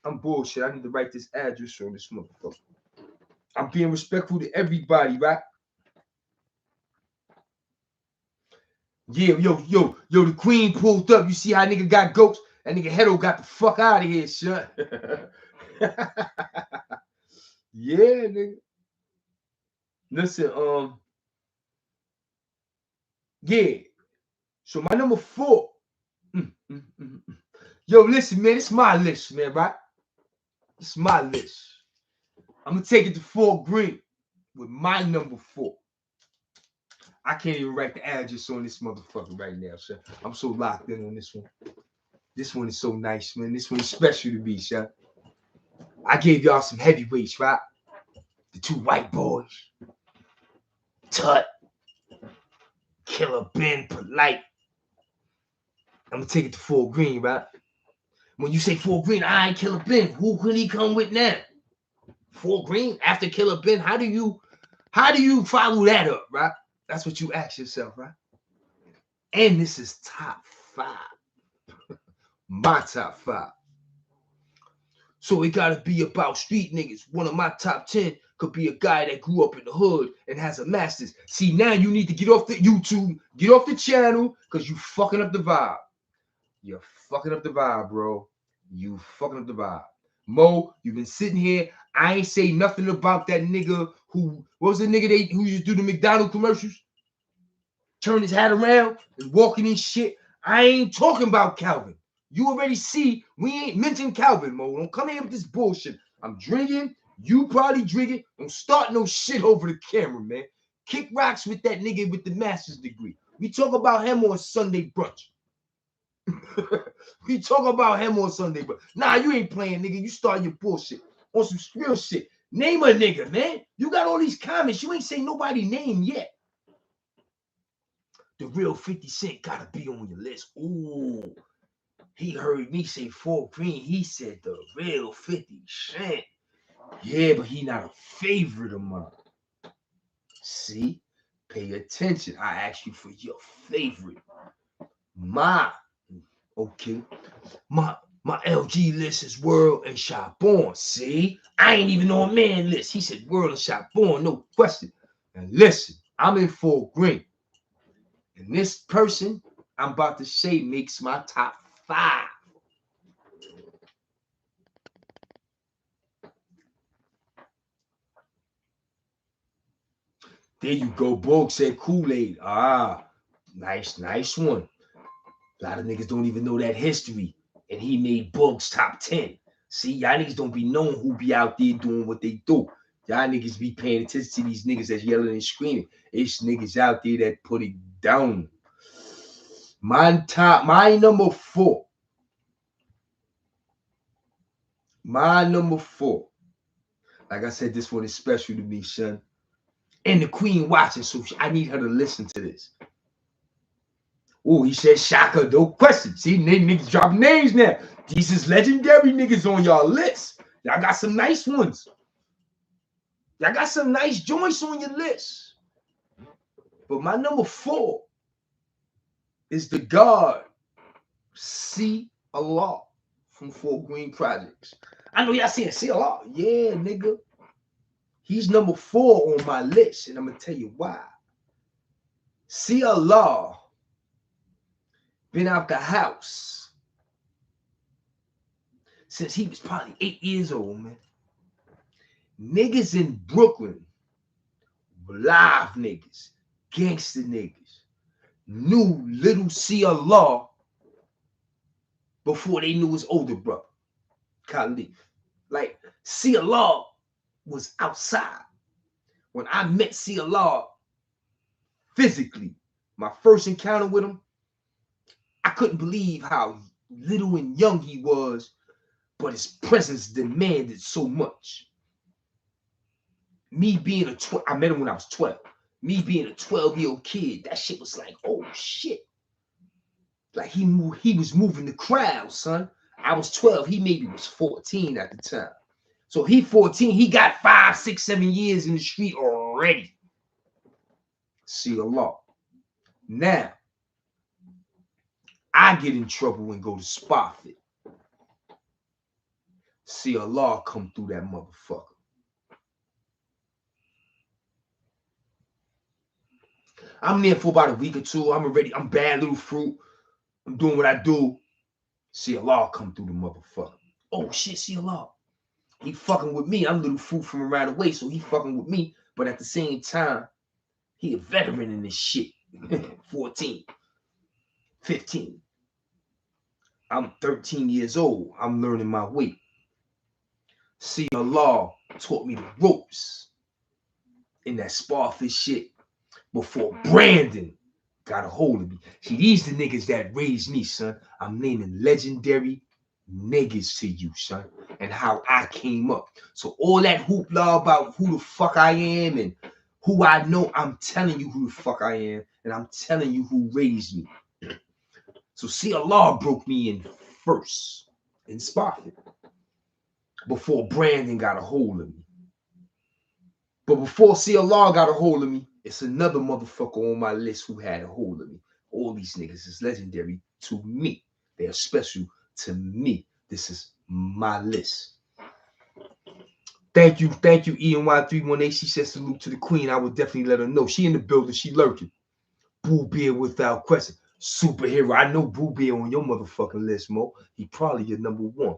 I'm bullshit. I need to write this address on this motherfucker. I'm being respectful to everybody, right? Yeah, yo, the queen pulled up. You see how nigga got goats? That nigga Hedo got the fuck out of here, son. Yeah, nigga. Listen, yeah. So my number 4. Yo, listen, man, it's my list, man, right? It's my list. I'm gonna take it to Fort Greene with my number 4. I can't even write the address on this motherfucker right now, son. I'm so locked in on this one. This one is so nice, man. This one is special to me, son. I gave y'all some heavyweights, right? The 2 white boys. Tut. Killer Ben, Polite. I'm gonna take it to Fort Greene, right? When you say Fort Greene, I ain't Killer Ben. Who could he come with now? Fort Greene after Killer Ben? How do you follow that up, right? That's what you ask yourself, right? And this is top 5. My top 5. So it gotta be about street niggas. One of my top 10 could be a guy that grew up in the hood and has a master's. See, now you need to get off the YouTube, get off the channel, because you fucking up the vibe. You're fucking up the vibe, bro. You fucking up the vibe. Mo, you've been sitting here. I ain't say nothing about that nigga who, what was the nigga who used to do the McDonald's commercials? Turn his hat around and walking in shit. I ain't talking about Calvin. You already see we ain't mentioned Calvin, Mo. Don't come here with this bullshit. I'm drinking. You probably drinking. Don't start no shit over the camera, man. Kick rocks with that nigga with the master's degree. We talk about him on Sunday brunch. We talk about him on Sunday brunch. Nah, you ain't playing, nigga. You start your bullshit on some real shit. Name a nigga, man. You got all these comments. You ain't say nobody name yet. The real 50 Cent gotta be on your list. Ooh. He heard me say Fort Greene. He said the real 50 Cent. Yeah, but he not a favorite of mine. See? Pay attention. I asked you for your favorite. Okay. My LG list is World and Capone. See? I ain't even on man list. He said World and Capone, no question. And listen, I'm in Fort Greene. And this person I'm about to say makes my top 5. There you go. Boog said Kool-Aid. Nice one. A lot of niggas don't even know that history. And he made Boog's top 10. See, y'all niggas don't be knowing who be out there doing what they do. Y'all niggas be paying attention to these niggas that's yelling and screaming. It's niggas out there that put it down. My number 4. My number 4. Like I said, this one is special to me, son. And the queen watching, so I need her to listen to this. Oh, he said Shaka, no question. See, niggas dropping names now. These is legendary niggas on y'all list. Y'all got some nice ones. Y'all got some nice joints on your list. But my number 4 is the guard, C. Allah from Fort Greene Projects. I know y'all saying C. Allah. Yeah, nigga. He's number 4 on my list, and I'm going to tell you why. C. Allah been out the house since he was probably 8 years old, man. Niggas in Brooklyn, live niggas, gangster niggas, knew little C. Allah before they knew his older brother, Khalif. Like, C. Allah was outside. When I met C. Allah physically, my first encounter with him, I couldn't believe how little and young he was, but his presence demanded so much. Me being I met him when I was 12. Me being a 12-year-old kid, that shit was like, oh shit. Like he was moving the crowd, son. I was 12. He maybe was 14 at the time. So he 14. He got 5, 6, 7 years in the street already. See a law. Now, I get in trouble and go to Spofford. See a law come through that motherfucker. I'm there for about a week or two. I'm bad little fruit. I'm doing what I do. See a law come through the motherfucker. Oh shit, see a law. He fucking with me. I'm little fruit from around the way, so he fucking with me. But at the same time, he a veteran in this shit. 14, 15. I'm 13 years old. I'm learning my way. See, a law taught me the ropes in that Sparfish shit before Brandon got a hold of me. See, these the niggas that raised me, son. I'm naming legendary niggas to you, son, and how I came up. So all that hoopla about who the fuck I am and who I know, I'm telling you who the fuck I am, and I'm telling you who raised me. So see, a law broke me in first in Spofford before Brandon got a hold of me. But before C.A. Law got a hold of me, it's another motherfucker on my list who had a hold of me. All these niggas is legendary to me. They are special to me. This is my list. Thank you, ENY318. She says salute to the queen. I would definitely let her know. She in the building. She lurking. Boo Beer without question. Superhero. I know Boo Beer on your motherfucking list, Mo. He probably your number one.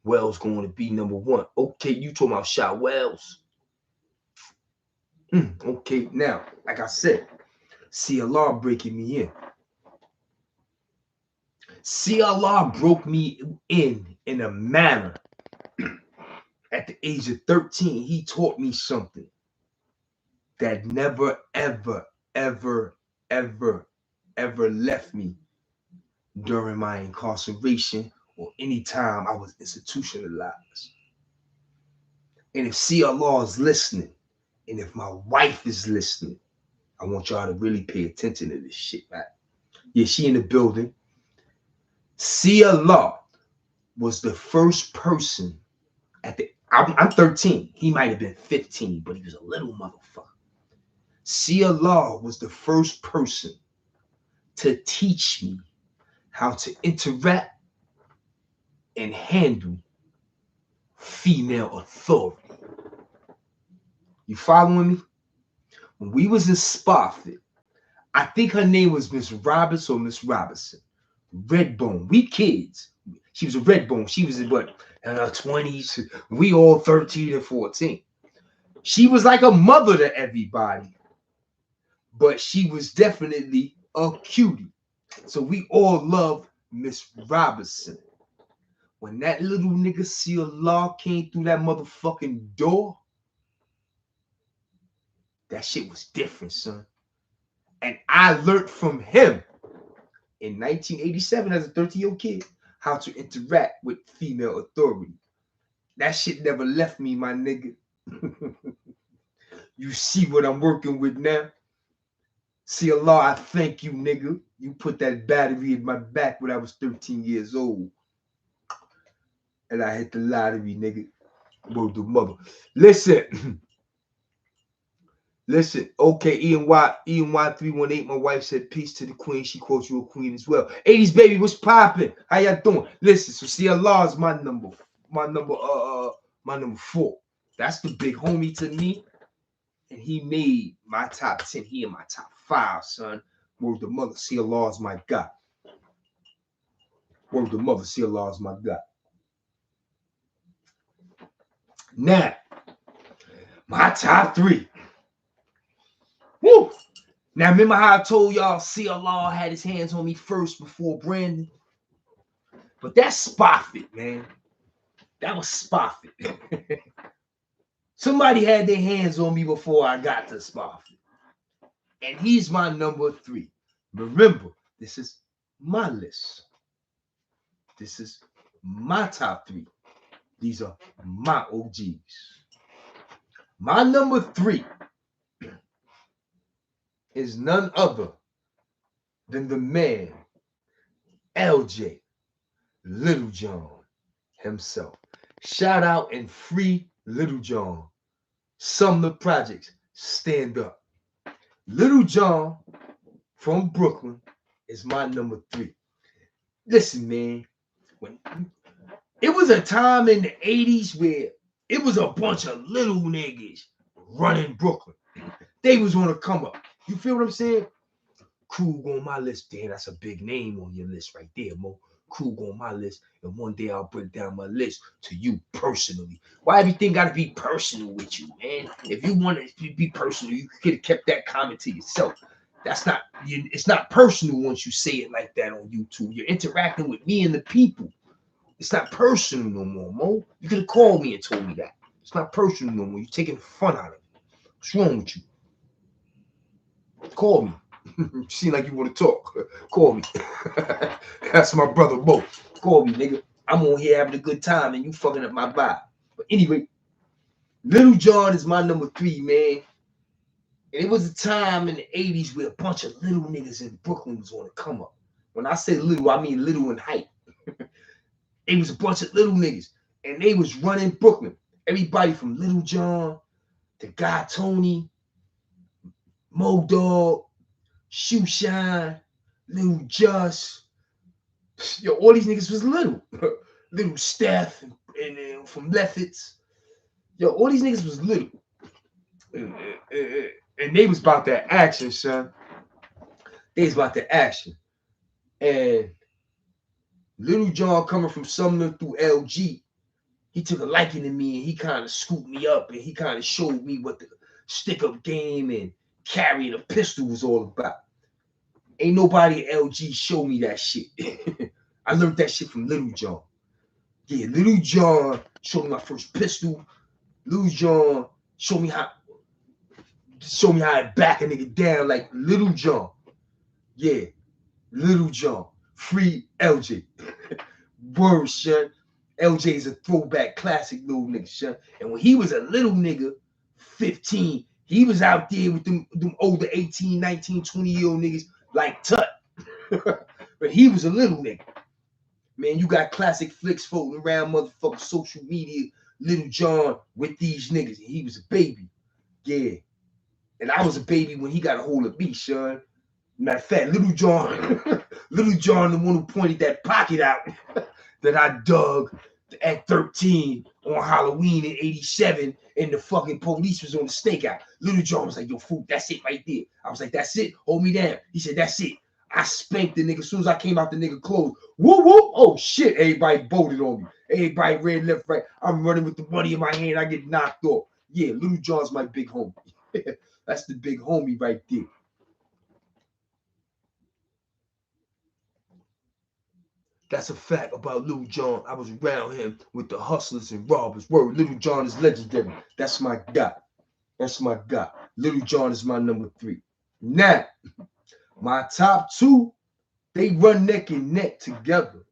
Wells going to be number one. Okay, you talking about Shot Wells. Okay, now, like I said, C.A. breaking me in. C.A. broke me in a manner. At the age of 13, he taught me something that never, ever, ever, ever, ever left me during my incarceration or any time I was institutionalized. And if C.A. is listening, and if my wife is listening, I want y'all to really pay attention to this shit, right? Yeah, she in the building. C.A. was the first person I'm 13. He might have been 15, but he was a little motherfucker. C.A. was the first person to teach me how to interact and handle female authority. You following me? When we was in Spofford, I think her name was Miss Roberts or Miss Robinson. Redbone. We kids. She was a Redbone. She was in what? In her 20s. We all 13 and 14. She was like a mother to everybody. But she was definitely a cutie. So we all loved Miss Robinson. When that little nigga C.A. came through that motherfucking door, that shit was different, son. And I learned from him in 1987 as a 13-year-old kid how to interact with female authority. That shit never left me, my nigga. You see what I'm working with now? C.A. I thank you, nigga. You put that battery in my back when I was 13 years old. And I hit the lottery, nigga. Word to mother. Listen. Okay, ENY318. My wife said peace to the queen. She quotes you a queen as well. 80s baby, what's popping? How y'all doing? Listen, so C.A. is my number 4. That's the big homie to me. And he made my top 10. He in my top 5, son. Word to mother, C.A. is my guy. Word to mother, C.A. is my guy. Now, my top 3. Woo! Now, remember how I told y'all C.A. had his hands on me first before Brandon? But that's Spofford, man. That was Spofford. Somebody had their hands on me before I got to Spofford. And he's my number 3. Remember, this is my list. This is my top 3. These are my OGs. My number 3 is none other than the man, LJ, Little John himself. Shout out and free Little John. Sumner Projects, stand up. Little John from Brooklyn is my number 3. Listen, man, when it was a time in the 80s where it was a bunch of little niggas running Brooklyn. They was on a come up. You feel what I'm saying? Krug on my list. Damn, that's a big name on your list right there, Mo. Krug on my list. And one day I'll break down my list to you personally. Why everything got to be personal with you, man? If you want it to be personal, you could have kept that comment to yourself. That's not, it's not personal once you say it like that on YouTube. You're interacting with me and the people. It's not personal no more, Mo. You could have called me and told me that. It's not personal no more. You're taking fun out of it. What's wrong with you? Call me. You seem like you want to talk. Call me. That's my brother Mo. Call me, nigga. I'm on here having a good time and you fucking up my vibe. But anyway, Little John is my number 3, man. And it was a time in the 80s where a bunch of little niggas in Brooklyn was on the come up. When I say little, I mean little in height. It was a bunch of little niggas. And they was running Brooklyn. Everybody from Little John to Guy Tony, Mo Dog, Shoe Shine, Little Just. Yo, all these niggas was little. Little Steph and from Lefferts. Yo, all these niggas was little. And they was about that action, son. They was about the action. And Little John coming from Sumner through LG, he took a liking to me and he kind of scooped me up and he kind of showed me what the stick-up game and carrying a pistol was all about. Ain't nobody at LG show me that shit. I learned that shit from Little John. Yeah, Little John showed me my first pistol. Little John showed me how to back a nigga down like Little John. Yeah, Little John. Free LJ. Word, son. LJ is a throwback classic little nigga, son. And when he was a little nigga, 15, he was out there with them older 18, 19, 20-year-old niggas like Tut. But he was a little nigga. Man, you got classic flicks floating around motherfucking social media. Little John with these niggas. And he was a baby. Yeah. And I was a baby when he got a hold of me, son. Matter of fact, Little John, Little John, the one who pointed that pocket out that I dug at 13 on Halloween in 87, and the fucking police was on the stakeout. Little John was like, yo, fool, that's it right there. I was like, that's it? Hold me down. He said, that's it. I spanked the nigga. As soon as I came out the nigga clothes, whoop, whoop. Oh, shit. Everybody bolted on me. Everybody ran left, right. I'm running with the money in my hand. I get knocked off. Yeah, Little John's my big homie. That's the big homie right there. That's a fact about Little John. I was around him with the hustlers and robbers. Word, Little John is legendary. That's my guy. That's my guy. Little John is my number 3. Now, my top 2, they run neck and neck together.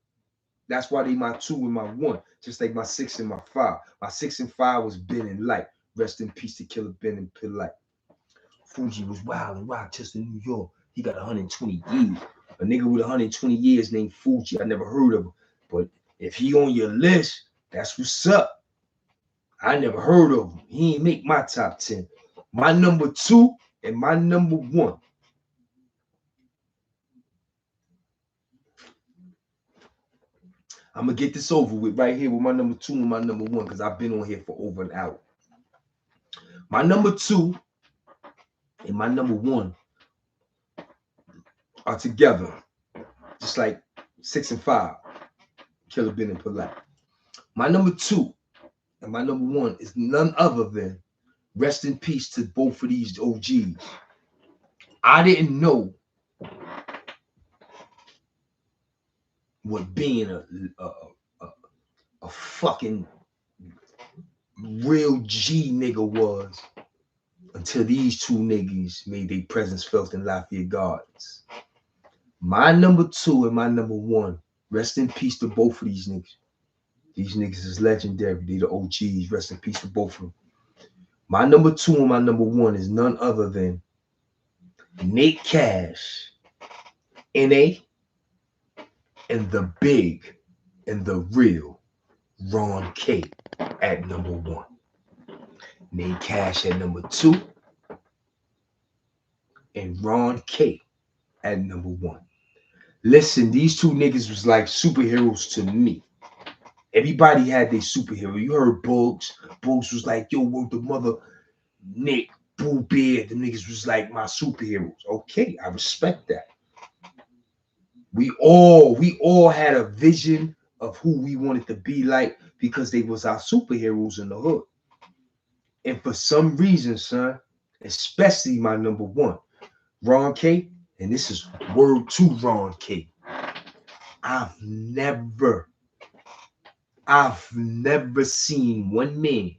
That's why they my 2 and my 1. Just like my 6 and my 5. My 6 and 5 was Ben and Light. Rest in peace to Killer Ben and Polite. Fuji was wild in Rochester, New York. He got 120 years. A nigga with 120 years named Fuji. I never heard of him. But if he on your list, that's what's up. I never heard of him. He ain't make my top 10. My number 2 and my number 1. I'm going to get this over with right here with my number 2 and my number 1 because I've been on here for over an hour. My number 2 and my number 1 are together, just like 6 and 5, Killer Ben and Polite. My number 2 and my number 1 is none other than, rest in peace to both of these OGs. I didn't know what being a fucking real G nigga was until these 2 niggas made their presence felt in Lafayette Gardens. My number 2 and my number 1, rest in peace to both of these niggas. These niggas is legendary. They the OGs. Rest in peace to both of them. My number 2 and my number 1 is none other than Nate Cash, NA, and the big and the real Ron K at number 1. Nate Cash at number 2. And Ron K at number 1. Listen, these two niggas was like superheroes to me. Everybody had their superhero. You heard Bugs. Bugs was like, yo, word the mother. Nick, Boo Beard, the niggas was like my superheroes. Okay, I respect that. We all had a vision of who we wanted to be like because they was our superheroes in the hood. And for some reason, son, especially my number 1, Ron K, and this is word to Ron K. I've never seen one man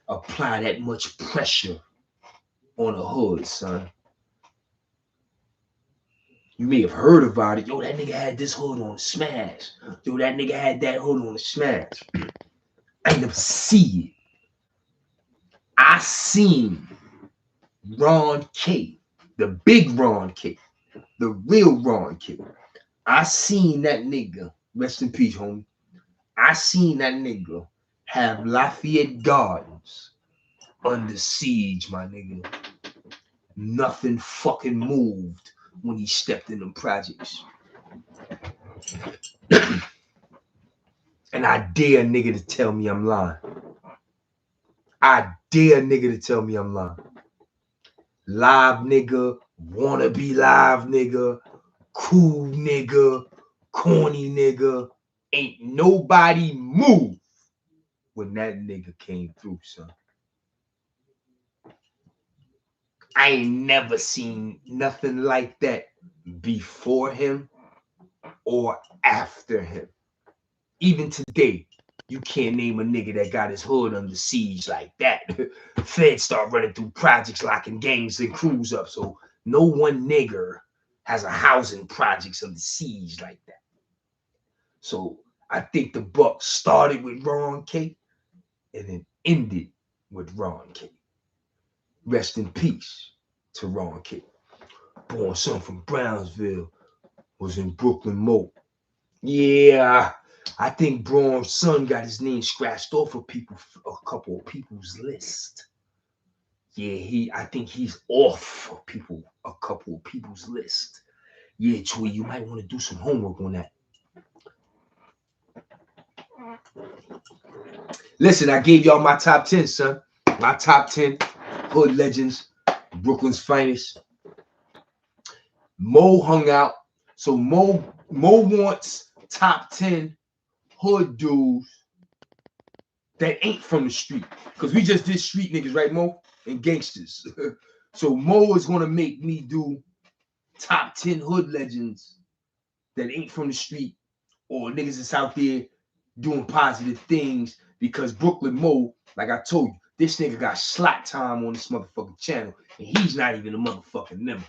apply that much pressure on a hood, son. You may have heard about it. Yo, that nigga had this hood on smash. Yo, that nigga had that hood on the smash. I never see it. I seen Ron K, the big Ron K, the real Ron K. I seen that nigga, rest in peace, homie. I seen that nigga have Lafayette Gardens under siege, my nigga. Nothing fucking moved when he stepped in them projects. And I dare nigga to tell me I'm lying. I dare nigga to tell me I'm lying. Live nigga, wanna be live nigga, cool nigga, corny nigga. Ain't nobody move when that nigga came through, son. I ain't never seen nothing like that before him or after him. Even today, you can't name a nigga that got his hood under siege like that. Feds start running through projects, locking gangs and crews up. So no one nigger has a housing projects under siege like that. So I think the buck started with Ron K and then ended with Ron K. Rest in peace to Ron K. Born son from Brownsville, was in Brooklyn Mo. Yeah, I think Braun's son got his name scratched off of a couple of people's list. Yeah, I think he's off a couple of people's list. Yeah, Chewy, you might want to do some homework on that. Listen, I gave y'all my top 10, son. My top 10 hood legends, Brooklyn's finest. Mo hung out. So Mo wants top 10 hood dudes that ain't from the street. Because we just did street niggas, right, Mo? And gangsters. So Mo is gonna make me do top 10 hood legends that ain't from the street or niggas that's out there doing positive things. Because Brooklyn Mo, like I told you, this nigga got slot time on this motherfucking channel, and he's not even a motherfucking member.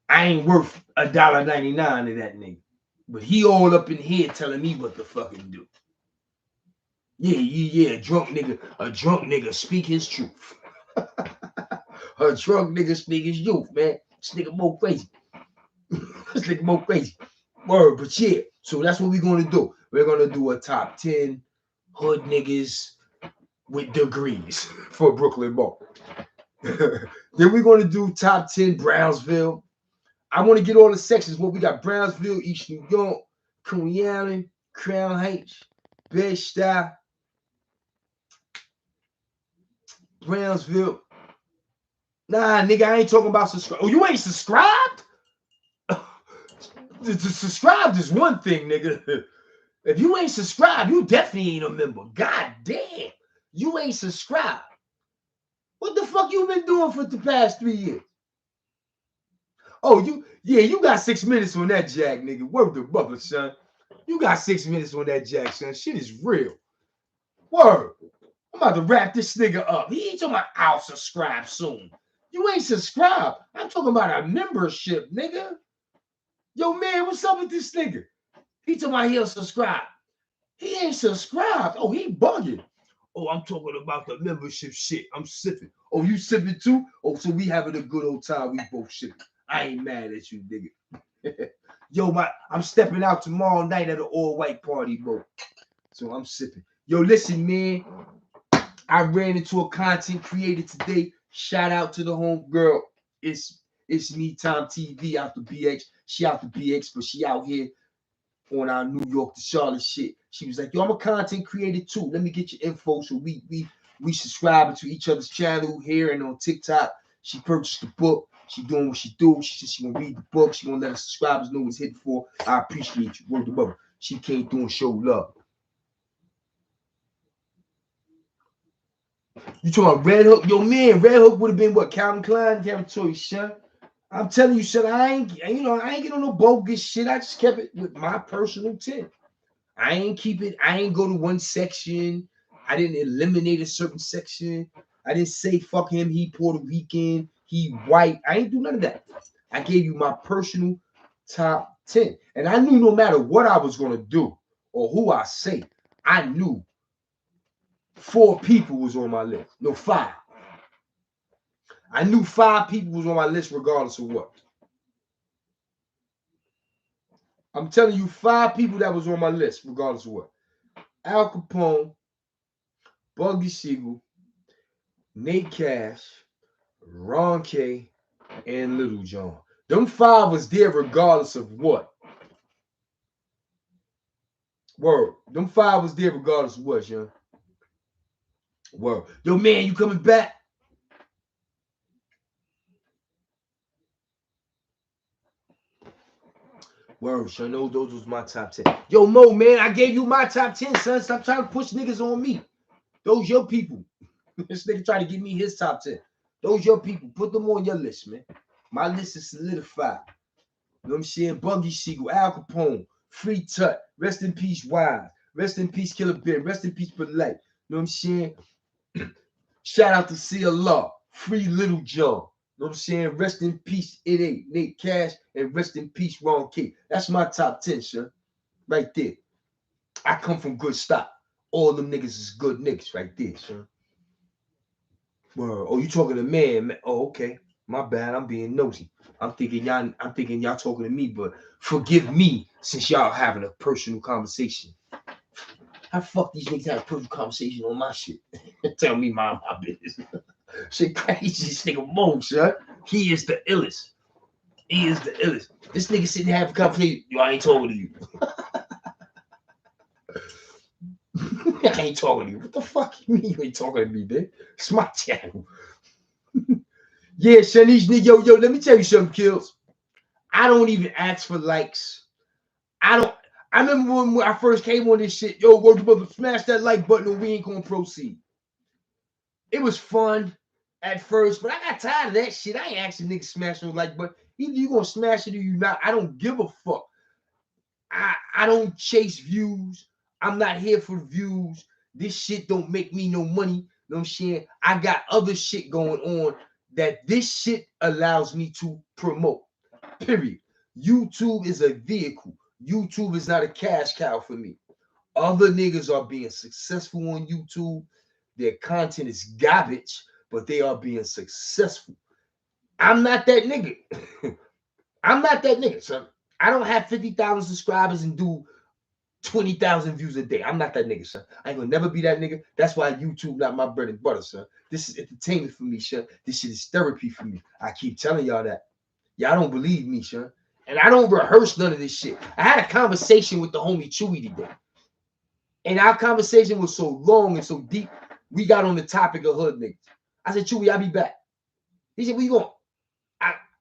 I ain't worth $1.99 to that nigga. But he all up in here telling me what to fucking do. Yeah, a drunk nigga speak his truth. A drunk nigga speak his truth, man. This nigga more crazy. This nigga more crazy. Word, but yeah. So that's what we're gonna do. We're gonna do a top 10 hood niggas with degrees for Brooklyn Mo. Then we're gonna do top 10 Brownsville. I want to get all the sections. What we got: Brownsville, East New York, Coney Island, Crown Heights, Bed-Stuy, Brownsville. Nah, nigga, I ain't talking about subscribe. Oh, you ain't subscribed? To subscribe is one thing, nigga. If you ain't subscribed, you definitely ain't a member. God damn, you ain't subscribed. What the fuck you been doing for the past 3 years? Oh, you got 6 minutes on that jack, nigga. Word the mother, son. You got 6 minutes on that jack, son. Shit is real. Word. I'm about to wrap this nigga up. He ain't talking about I'll subscribe soon. You ain't subscribed. I'm talking about a membership, nigga. Yo, man, what's up with this nigga? He talking about he'll subscribe. He ain't subscribed. Oh, he bugging. Oh, I'm talking about the membership shit. I'm sipping. Oh, you sipping too? Oh, so we having a good old time. We both sipping. I ain't mad at you, nigga. Yo, I'm stepping out tomorrow night at an all-white party, bro. So I'm sipping. Yo, listen, man. I ran into a content creator today. Shout out to the home girl. It's Me Time TV out the BX. She out the BX, but she out here on our New York to Charlotte shit. She was like, yo, I'm a content creator too. Let me get your info. So we subscribe to each other's channel here and on TikTok. She purchased the book. She doing what she do. She said she gonna read the book. She gonna let her subscribers know what's hitting for. I appreciate you. Word to mother. She came through and showed love. You talking about Red Hook? Yo, man, Red Hook would have been what? Calvin Klein? Damn, you, son. I'm telling you, son, I ain't getting on no bogus shit. I just kept it with my personal tip. I ain't go to one section. I didn't eliminate a certain section. I didn't say fuck him, he Puerto Rican, he white. I ain't do none of that. I gave you my personal top 10. And I knew no matter what I was going to do or who I say, I knew 4 people was on my list. No, 5. I knew 5 people was on my list regardless of what. I'm telling you 5 people that was on my list regardless of what. Al Capone, Bugsy Siegel, Nate Cash, Ron K, and Little John. Them 5 was there regardless of what. Word. Them 5 was there regardless of what, young. Word. Yo, man, you coming back? Word, son. Those was my top 10. Yo, Mo, man, I gave you my top 10, son. Stop trying to push niggas on me. Those your people. This nigga trying to give me his top 10. Those your people. Put them on your list, man. My list is solidified. You know what I'm saying? Bugsy Siegel, Al Capone, Free Tut, rest in peace, Wise, rest in peace, Killer Bear, rest in peace, Polite. You know what I'm saying? Shout out to CLR, Free Little John. You know what I'm saying? Rest in peace, It Ain't Nate Cash, and rest in peace, Ron K. That's my top 10, sir. Right there. I come from good stock. All them niggas is good niggas right there, sir. Well, oh, you talking to man? Oh, okay. My bad. I'm being nosy. I'm thinking y'all talking to me, but forgive me since y'all having a personal conversation. How fuck these niggas have a personal conversation on my shit? Tell me my business. Shit crazy. This nigga Mo, son. He is the illest. He is the illest. This nigga sitting here having a conversation. Yo, I ain't talking to you. I ain't talking to you. What the fuck you mean you ain't talking to me, man? It's my channel. Yeah, son, these niggas, yo, let me tell you something, Kills. I don't even ask for likes. I remember when I first came on this shit, yo, word to mother, smash that like button and we ain't gonna proceed. It was fun at first, but I got tired of that shit. I ain't asking niggas smash no like button. Either you gonna smash it or you not. I don't give a fuck. I don't chase views. I'm not here for views. This shit don't make me no money. You know what I'm saying? I got other shit going on that this shit allows me to promote. Period. YouTube is a vehicle. YouTube is not a cash cow for me. Other niggas are being successful on YouTube. Their content is garbage, but they are being successful. I'm not that nigga. I'm not that nigga, son. I don't have 50,000 subscribers and do 20,000 views a day. I'm not that nigga, son. I ain't gonna never be that nigga. That's why YouTube not my bread and butter, son. This is entertainment for me, son. This shit is therapy for me. I keep telling y'all that. Y'all don't believe me, son. And I don't rehearse none of this shit. I had a conversation with the homie Chewy today. And our conversation was so long and so deep, we got on the topic of hood niggas. I said, Chewy, I'll be back. He said, where you going?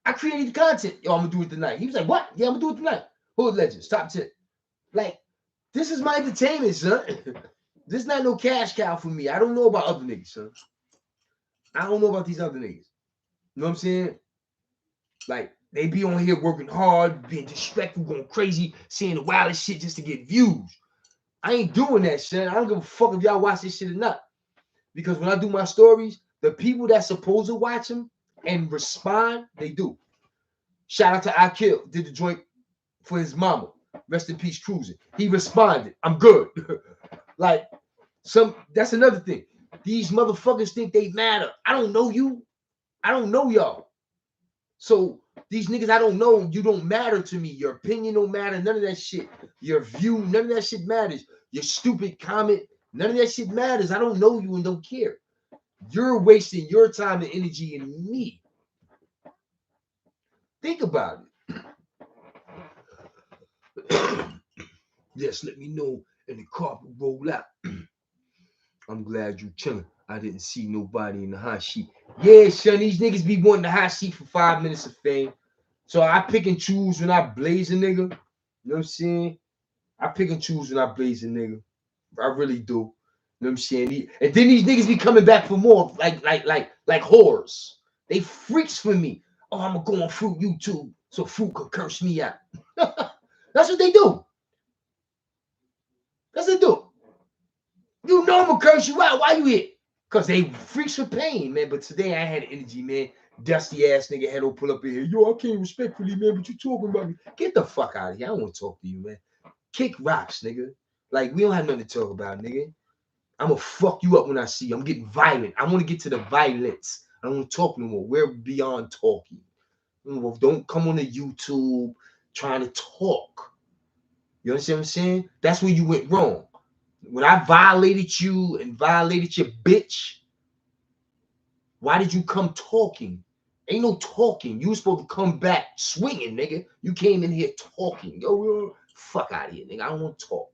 I created the content. Yo, I'm gonna do it tonight. He was like, what? Yeah, I'm gonna do it tonight. Hood Legendz, top 10. Like, this is my entertainment, son. This is not no cash cow for me. I don't know about other niggas, son. I don't know about these other niggas. You know what I'm saying? Like, they be on here working hard, being disrespectful, going crazy, saying the wildest shit just to get views. I ain't doing that shit. I don't give a fuck if y'all watch this shit or not. Because when I do my stories, the people that's supposed to watch them and respond, they do. Shout out to Akil, did the joint for his mama. Rest in peace, cruising. He responded. I'm good. Like, that's another thing. These motherfuckers think they matter. I don't know you. I don't know y'all. So These niggas I don't know, you don't matter to me. Your opinion don't matter, none of that shit. Your view, none of that shit matters. Your stupid comment, none of that shit matters. I don't know you and don't care. You're wasting your time and energy in me. Think about it. Yes, let me know and the carpet roll out. I'm glad you chilling. I didn't see nobody in the hot seat. Yeah, son, these niggas be wanting the hot seat for 5 minutes of fame. So I pick and choose when I blaze a nigga. You know what I'm saying? I pick and choose when I blaze a nigga. I really do. You know what I'm saying? And then these niggas be coming back for more, like whores. They freaks for me. Oh, I'm gonna go on Fruit YouTube so Fruit could curse me out. That's what they do. That's what they do. You know I'm gonna curse you out. Why you here? Because they freaks for pain, man. But today I had energy, man. Dusty ass nigga had to pull up in here. Yo, I can't respectfully, man, but you talking about me. Get the fuck out of here. I don't want to talk to you, man. Kick rocks, nigga. Like, we don't have nothing to talk about, nigga. I'm gonna fuck you up when I see you. I'm getting violent. I want to get to the violence. I don't want to talk no more. We're beyond talking. Don't come on the YouTube trying to talk. You understand what I'm saying? That's where you went wrong. When I violated you and violated your bitch, why did you come talking? Ain't no talking. You was supposed to come back swinging, nigga. You came in here talking. Yo, fuck out of here, nigga. I don't want to talk.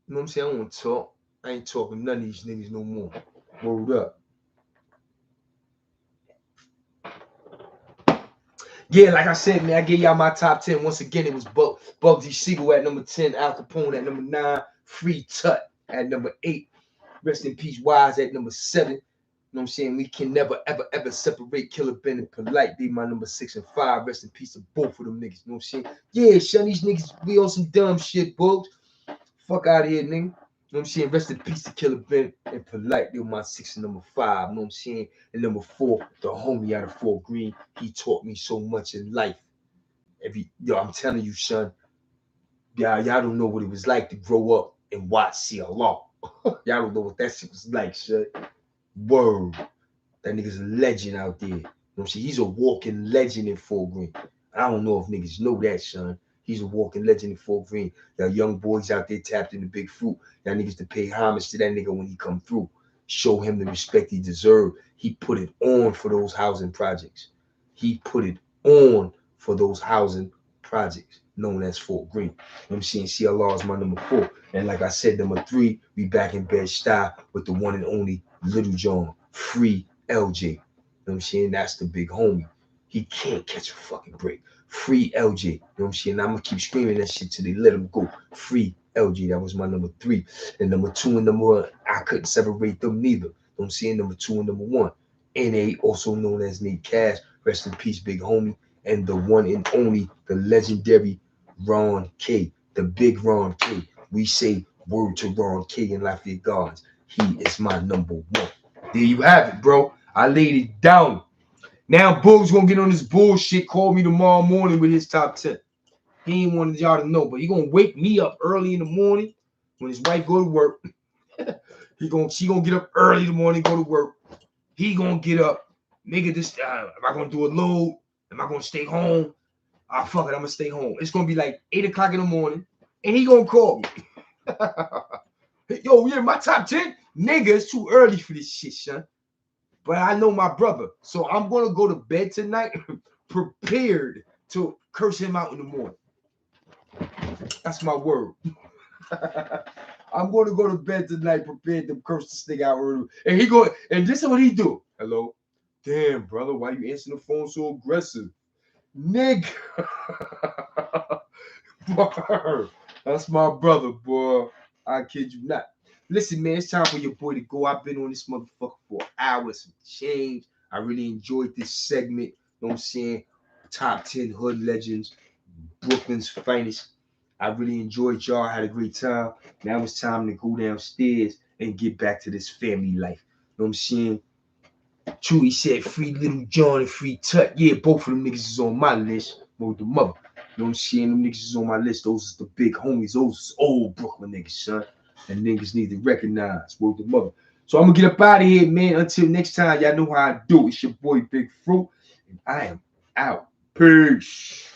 You know what I'm saying? I don't want to talk. I ain't talking to none of these niggas no more. Word up. Yeah, like I said, man, I gave y'all my top 10. Once again, it was Bugsy, Siegel at number 10, Al Capone at number 9, Free Tut at number 8. Rest in peace, Wise at number 7. You know what I'm saying? We can never, ever, ever separate Killer Ben and Polite. They my number 6 and 5. Rest in peace to both of them niggas. You know what I'm saying? Yeah, son, these niggas be on some dumb shit, Bugs. Fuck out of here, nigga. You know what I'm saying? Rest in peace to Killer Ben and Polite. They were my 6 and number 5. You know what I'm saying? And number 4, the homie out of Fort Greene. He taught me so much in life. I'm telling you, son. Y'all don't know what it was like to grow up and watch CLR. Y'all don't know what that shit was like, son. Word. That nigga's a legend out there. You know what I'm saying? He's a walking legend in Fort Greene. I don't know if niggas know that, son. He's a walking legend in Fort Greene. Y'all young boys out there tapped into Big Fruit. Y'all niggas to pay homage to that nigga when he come through. Show him the respect he deserved. He put it on for those housing projects. He put it on for those housing projects known as Fort Greene. You know what I'm saying? CLR is my number 4. And like I said, number 3, we back in Bed-Stuy with the one and only Little John, Free LJ. You know what I'm saying? That's the big homie. He can't catch a fucking break. Free LJ. You know what I'm saying? I'm gonna keep screaming that shit till they let him go. Free LJ. That was my number 3. And number 2 and number 1, I couldn't separate them neither. You know what I'm saying? Number 2 and number 1. NA, also known as Nate Cash. Rest in peace, big homie. And the one and only, the legendary Ron K. The big Ron K. We say word to Ron K in Lafayette Gardens. He is my number 1. There you have it, bro. I laid it down. Now Boog's gonna get on this bullshit, call me tomorrow morning with his top 10. He ain't wanted y'all to know, but he gonna wake me up early in the morning when his wife go to work. She gonna get up early in the morning, go to work. He gonna get up, nigga. This am I gonna do a load? Am I gonna stay home? Ah, fuck it, I'm gonna stay home. It's gonna be like 8 o'clock in the morning, and he gonna call me. Yo, yeah, my top 10? Nigga, it's too early for this shit, son. But I know my brother. So I'm going to go to bed tonight prepared to curse him out in the morning. That's my word. I'm going to go to bed tonight prepared to curse this nigga out early. And this is what he do. Hello? Damn, brother, why you answering the phone so aggressive? Nigga. That's my brother, boy. I kid you not. Listen, man, it's time for your boy to go. I've been on this motherfucker for hours and change. I really enjoyed this segment. You know what I'm saying? Top 10 hood legends, Brooklyn's finest. I really enjoyed y'all. I had a great time. Now it's time to go downstairs and get back to this family life. You know what I'm saying? Truly said Free Little John and Free Tut. Yeah, both of them niggas is on my list. Word the mother. You know what I'm saying? Them niggas is on my list. Those is the big homies. Those is old Brooklyn niggas, son. And niggas need to recognize. Word the mother. So I'm gonna get up out of here, man. Until next time, y'all know how I do. It's your boy Big Fruit, and I am out. Peace.